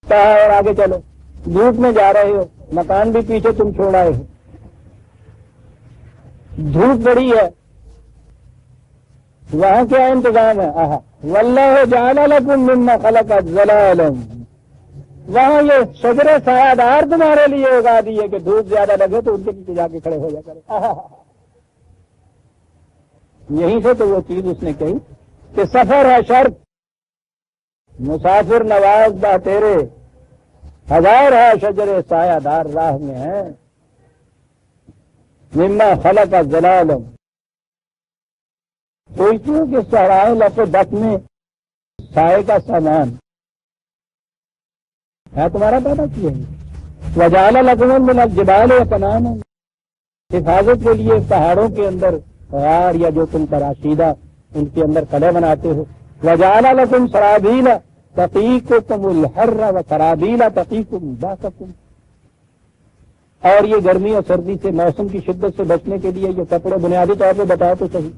کہا اور آگے چلو، دھوپ میں جا رہے ہو، مکان بھی پیچھے تم چھوڑ آئے ہو، دھوپ بڑی ہے، وہاں کیا انتظام ہے؟ واللہ جعل لکم مما خلق ظلالا، وہاں یہ شجرے سایہ دار تمہارے لیے اگا دیے کہ دھوپ زیادہ لگے تو ان کے پیچھے جا کے کھڑے ہو جا کرے. یہیں سے تو وہ چیز اس نے کہی کہ سفر ہے شرط، مسافر نواز با تیرے، ہزار ہے شجرے سایہ دار راہ میں ہے. مما خلق ظلالا، سوچو کہ صحرائے لف دک میں سائے کا سامان ہے تمہارا پیدا کیا ہے. وجعل لکم من الجبال اکنانا، حفاظت کے لیے پہاڑوں کے اندر غار یا جو تم تراشیدہ ان کے اندر قلعے بناتے ہو. وجعل لکم سرابیل تقیکم الحر وسرابیل تقیکم باسکم، اور یہ گرمی اور سردی سے، موسم کی شدت سے بچنے کے لیے یہ کپڑے بنیادی طور پہ بتاؤ تو صحیح.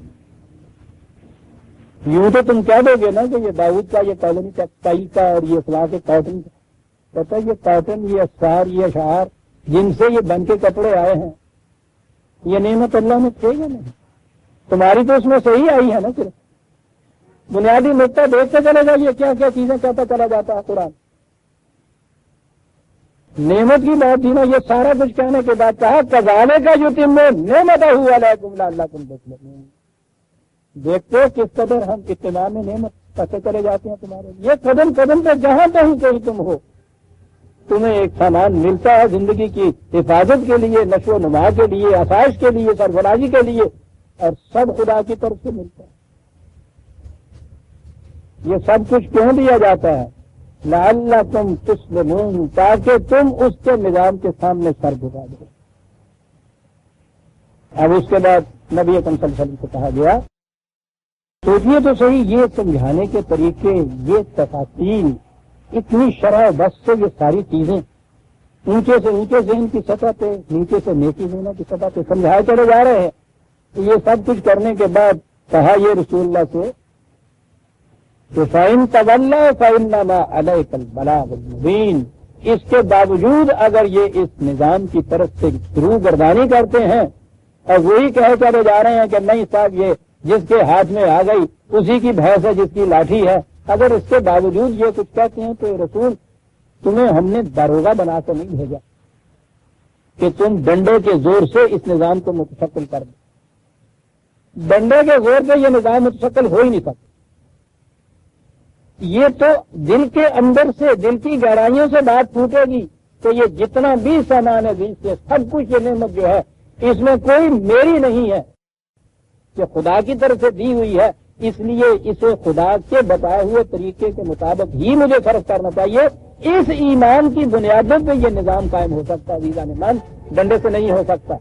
یوں تو تم کہہ دو گے نا کہ یہ داؤد کا، یہ کالونی ٹیکسٹائل کا، اور یہ فلاں کے کاٹن کا. پتہ یہ کاٹن، یہ اسفار، یہ اشعار جن سے یہ بن کے کپڑے آئے ہیں، یہ نعمت اللہ میں تھے یا نہیں؟ تمہاری تو اس میں صحیح آئی ہے نا. صرف بنیادی نقطہ دیکھتے چلے جائیے کیا کیا چیزیں کہتا چلا جاتا ہے قرآن. نعمت کی بات تھی نا، یہ سارا کچھ کہنے کے بعد کہا کذالک کا جو تم نے نعمت علیکم لعلکم تسلمون. دیکھتے ہو کس قدر ہم اجتماع میں نعمت کرتے چلے جاتے ہیں تمہارے. یہ قدم قدم پہ جہاں کہیں تم ہو، تمہیں ایک سامان ملتا ہے زندگی کی حفاظت کے لیے، نشو و نما کے لیے، آسائش کے لیے، سرفرازی کے لیے، اور سب خدا کی طرف سے ملتا ہے. یہ سب کچھ کیوں دیا جاتا ہے؟ لعلکم تسلمون، تاکہ تم اس کے نظام کے سامنے سر جھکا دو. اب اس کے بعد نبی اکرم صلی اللہ علیہ وسلم کو کہا گیا سوچیے تو صحیح، یہ سمجھانے کے طریقے، یہ تفاصیل، اتنی شرح بس سے یہ ساری چیزیں اونچے سے اونچے ذہن کی سطح پہ، نیچے سے نیچی ذہن کی سطح پہ سمجھائے چلے جا رہے ہیں. تو یہ سب کچھ کرنے کے بعد کہا یہ رسول اللہ سے کہ فَإِن تَوَلَّوْا فَإِنَّمَا عَلَيْكَ الْبَلَاغُ الْمُبِينُ، اس کے باوجود اگر یہ اس نظام کی طرف سے روگردانی کرتے ہیں اور وہی کہہ چلے جا رہے ہیں کہ نہیں صاحب یہ جس کے ہاتھ میں آ گئی اسی کی بھینس ہے، جس کی لاٹھی ہے، اگر اس کے باوجود یہ کچھ کہتے ہیں تو رسول تمہیں ہم نے داروغہ بنا کر نہیں بھیجا کہ تم ڈنڈے کے زور سے اس نظام کو متشکل کر دو. ڈنڈے کے زور پہ یہ نظام متشکل ہو ہی نہیں سکتا. یہ تو دل کے اندر سے، دل کی گہرائیوں سے بات پھوٹے گی کہ یہ جتنا بھی سامان ہے دل سے، سب کچھ یہ نعمت جو ہے اس میں کوئی میری نہیں ہے، کہ خدا کی طرف سے دی ہوئی ہے، اس لیے اسے خدا کے بتائے ہوئے طریقے کے مطابق ہی مجھے صرف کرنا چاہیے. اس ایمان کی بنیادوں پہ یہ نظام قائم ہو سکتا ہے. ویزا نظام ڈنڈے سے نہیں ہو سکتا.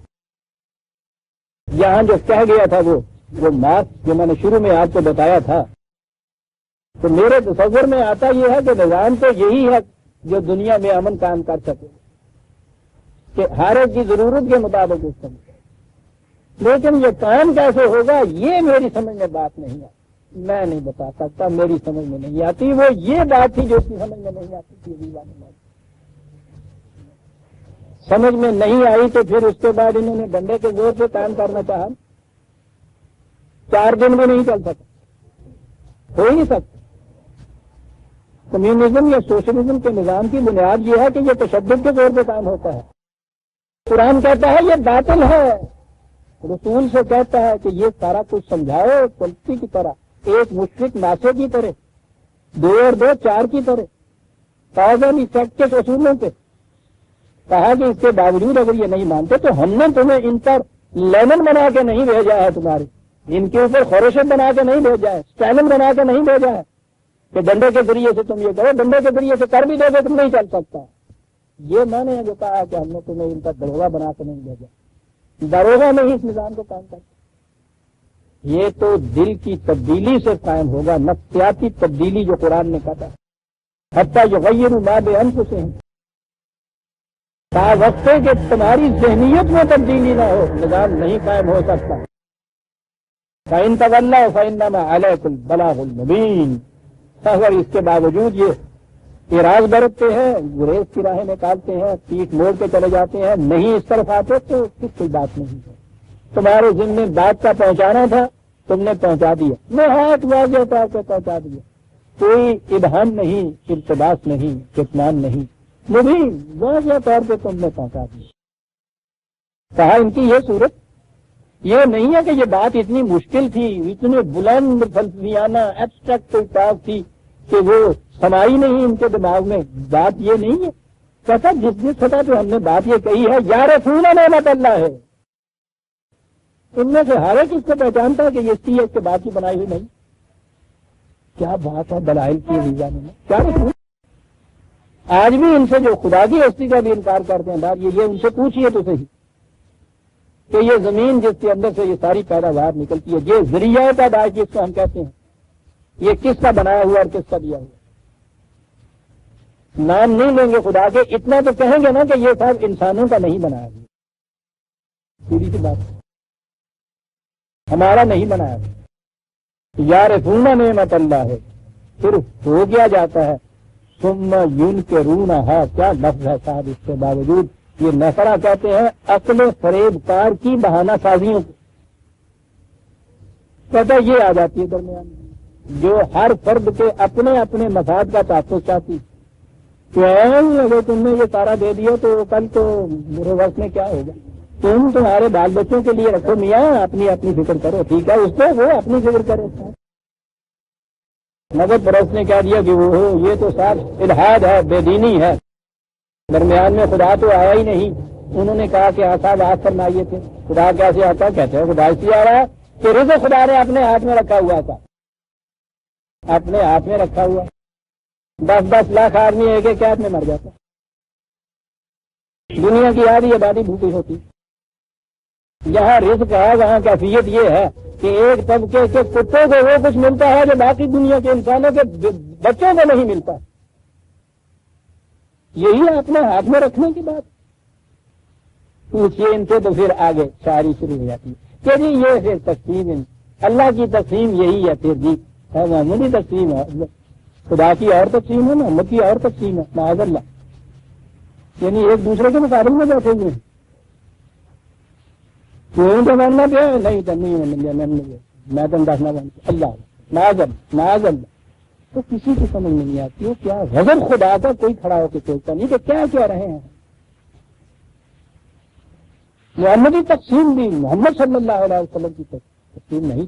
یہاں جو کہہ گیا تھا وہ مارکس جو میں نے شروع میں آپ کو بتایا تھا، تو میرے تصور میں آتا یہ ہے کہ نظام تو یہی ہے جو دنیا میں امن قائم کر سکے، کہ ہر ایک کی ضرورت کے مطابق اس سمجھ. لیکن یہ قائم کیسے ہوگا یہ میری سمجھ میں بات نہیں آتی. میں نہیں بتا سکتا، میری سمجھ میں نہیں آتی. وہ یہ بات تھی جو اس کی سمجھ میں نہیں آتی تھی. سمجھ میں نہیں آئی تو پھر اس کے بعد انہوں نے ڈنڈے کے زور سے قائم کرنا چاہا. 4 دن میں نہیں چل سکتا، ہو ہی نہیں سکتا. کمیونزم یا سوشلزم کے نظام کی بنیاد یہ ہے کہ یہ تشدد کے طور پہ قائم ہوتا ہے. قرآن کہتا ہے یہ باطل ہے، رسول سے کہتا ہے کہ یہ سارا کچھ سمجھاؤ پلٹی کی طرح، ایک مشرک ناسے کی طرح، 2 اور 2 4 کی طرح، 1000 ایفیکٹ کے اصولوں پہ. کہا کہ اس کے باوجود اگر یہ نہیں مانتے تو ہم نے تمہیں ان پر لیمن بنا کے نہیں بھیجا ہے، تمہاری ان کے اوپر خورشت بنا کے نہیں بھیجا ہے، اسٹیلن بنا کے نہیں بھیجا ہے کہ ڈنڈے کے ذریعے سے تم یہ کرو. ڈنڈے کے ذریعے سے کر بھی دو گے تم نہیں چل سکتا. یہ میں نے جو کہا کہ ہم نے تمہیں ان کا دروگہ بنا کے نہیں بھیجا، دروگہ میں ہی اس نظام کو قائم کرتا، یہ تو دل کی تبدیلی سے قائم ہوگا، نفسیاتی تبدیلی جو قرآن نے کہا حتیٰ یغیروا ما بانفسہم، تا وقت ہے کہ تمہاری ذہنیت میں تبدیلی نہ ہو نظام نہیں قائم ہو سکتا۔ فَإِن تَوَلَّوْا فَإِنَّمَا عَلَيْكُمُ الْبَلَاغُ الْمُبِينُ، اگر اس کے باوجود یہ اعراض برتتے ہیں، گریز کی راہیں نکالتے ہیں، پیٹ موڑ کے چلے جاتے ہیں، نہیں اس طرف آتے تو کچھ کوئی بات نہیں ہے، تمہارے ذمہ بات کا پہنچانا تھا تم نے پہنچا دیا، نہایت واضح طور پہ پہنچا دیا، کوئی ابہام نہیں، التباس نہیں، کتمان نہیں، مبین واضح طور پہ تم نے پہنچا دیا۔ کہا ان کی یہ صورت یہ نہیں ہے کہ یہ بات اتنی مشکل تھی، اتنے بلند فلسفیانہ ایبسٹریکٹ کوئی بات تھی کہ وہ سمائی نہیں ان کے دماغ میں، بات یہ نہیں ہے۔ کہتا جس سطح پہ ہم نے بات یہ کہی ہے یعرفون نعمت اللہ ہے، ان میں سے ہر ایک اس کو پہچانتا ہے کہ یہ سی ایس کے بعد کی بنائی ہوئی نہیں۔ کیا بات ہے دلائل کی ریزان میں، کیا رسول آج بھی ان سے جو خدا کی ہستی کا بھی انکار کرتے ہیں، بات یہ ان سے پوچھئے تو صحیح کہ یہ زمین جس کے اندر سے یہ ساری پیداوار نکلتی ہے، یہ ذریعہ پیدائش جس کو ہم کہتے ہیں، یہ کس کا بنایا ہوا اور کس کا دیا ہوا؟ نام نہیں لیں گے خدا کے، اتنا تو کہیں گے نا کہ یہ سب انسانوں کا نہیں بنایا ہوا، پوری سی بات ہمارا نہیں بنایا ہوا۔ یعرفون نعمت اللہ ہے، پھر ہو گیا جاتا ہے ثم ینکرونھا، کیا لفظ ہے صاحب، اس کے باوجود یہ نفرہ کہتے ہیں عقل فریب کار کی بہانہ سازیوں کو، کہتا یہ آ جاتی ہے درمیان جو ہر فرد کے اپنے اپنے مفاد کا تحفظ چاہتی، تو اگر تم نے یہ سارا دے دیا تو کل تو برے وقت میں کیا ہوگا، تم تمہارے بال بچوں کے لیے رکھو میاں، اپنی اپنی فکر کرو، ٹھیک ہے، اس کو وہ اپنی فکر کرے۔ مگر پرست نے کہہ دیا کہ وہ یہ تو صاحب الحاد ہے، بے دینی ہے، درمیان میں خدا تو آیا ہی نہیں۔ انہوں نے کہا کہ صاحب آپ فرمائیے تھے خدا کیسے آتا ہے؟ کہتے ہیں خدا اس لیے آ رہا ہے کہ رزق خدا نے اپنے ہاتھ میں رکھا ہوا تھا، اپنے ہاتھ میں رکھا ہوا، 10-10 لاکھ آدمی ایک ایک قید میں مر جاتا، دنیا کی آدھی آبادی بھوکی ہوتی۔ جہاں رزق ہے وہاں کیفیت یہ ہے کہ ایک طبقے کے کتوں کو وہ کچھ ملتا ہے جو باقی دنیا کے انسانوں کے بچوں کو نہیں ملتا، یہی ہے اپنے ہاتھ میں رکھنے کی بات۔ پوچھئے ان سے تو پھر آگے شاعری شروع ہو جاتی ہے کہ جی یہ پھر تقسیم اللہ کی تقسیم یہی ہے، پھر جی محمدی تقسیم ہے، خدا کی اور تقسیم ہے، محمد کی اور تقسیم ہے، معاذ اللہ، یعنی ایک دوسرے کے مقابلے میں بیٹھے ہوئے ہیں۔ کیوں تو ماننا پہ نہیں تو نہیں، میں تو دسنا بنتا اللہ معاذ اللہ، تو کسی کی سمجھ نہیں آتی ہے کیا غضب خدا کا کوئی کھڑا ہو کے سوچتا نہیں کہ کیا کہہ رہے ہیں۔ محمدی تقسیم بھی محمد صلی اللہ علیہ وسلم کی تقسیم نہیں،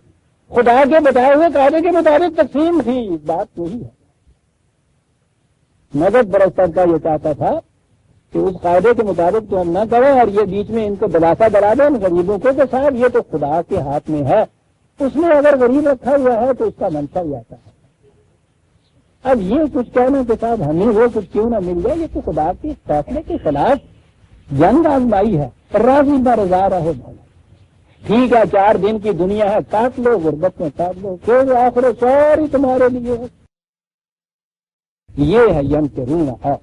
خدا کے بتائے ہوئے قاعدے کے مطابق تقسیم تھی، بات وہی ہے۔ مدد پرستر کا یہ چاہتا تھا کہ اس قاعدے کے مطابق تو ہم نہ کریں اور یہ بیچ میں ان کو دلاسا دلا دیں غریبوں کو کہ صاحب یہ تو خدا کے ہاتھ میں ہے، اس نے اگر غریب رکھا ہوا ہے تو اس کا منشا ہی آتا ہے۔ اب یہ کچھ کہنا کہ صاحب ہمیں وہ کچھ کیوں نہ مل جائے، یہ تو خدا کے فیصلے کے خلاف جنگ آزمائی ہے، راضی برضا رہو بھلا، ٹھیک ہے 4 دن کی دنیا ہے، کاٹ لو، غربت میں کاٹ لو، پھر آخرت ساری تمہارے لیے ہے۔ یہ ہے ینکرونھا،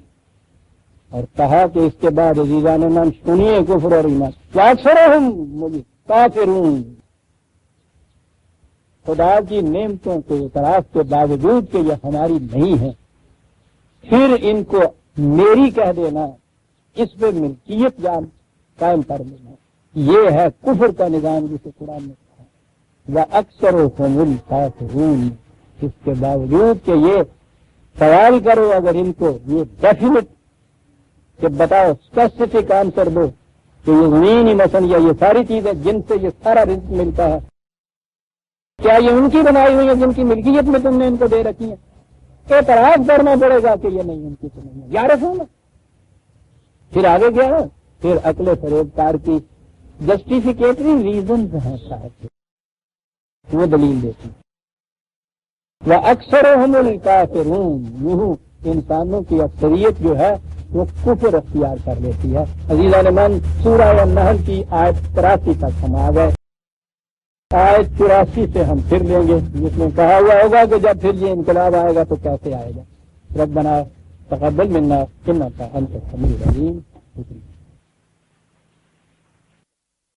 اور کہا کہ اس کے بعد عزیزان من سنیے کفر اور ایمان واکثرھم کافرون، خدا کی نعمتوں کے اعتراف کے باوجود کہ یہ ہماری نہیں ہے، پھر ان کو میری کہہ دینا، اس پہ ملکیت جان قائم کر لینا، یہ ہے کفر کا نظام جسے قرآن نے کہا وَأَكْثَرُهُمُ الْكَافِرُونَ۔ اس کے باوجود کہ یہ سوال کرو اگر ان کو یہ ڈیفینٹ کہ بتاؤ اسپیسیفک آنسر دو کہ یہ زمین ہی مثلا یا یہ ساری چیزیں جن سے یہ سارا رزق ملتا ہے کیا یہ ان کی بنائی ہوئی ہے جن کی ملکیت میں تم نے ان کو دے رکھی ہے؟ اعتراف کرنا پڑے گا کہ یہ نہیں ان کی تو نہیں ہے، یعرفون۔ پھر آگے کیا ہے؟ پھر عقل فریب کار کی جسٹیفیکیٹری ریزنز ہیں صاحب، وہ دلیل دیتی وَأَكْثَرُهُمُ الْكَافِرُونَ، یوں انسانوں کی اکثریت جو ہے وہ کفر اختیار کر لیتی ہے۔ عزیزان من، سورہ النحل کی آیت 83 تک ہم آ گئے۔ آیت 84 سے ہم پھر لیں گے، جس میں کہا ہوا ہوگا کہ جب پھر یہ انقلاب آئے گا تو کیسے آئے گا۔ ربنا تقبل منا انک انت السمیع العلیم۔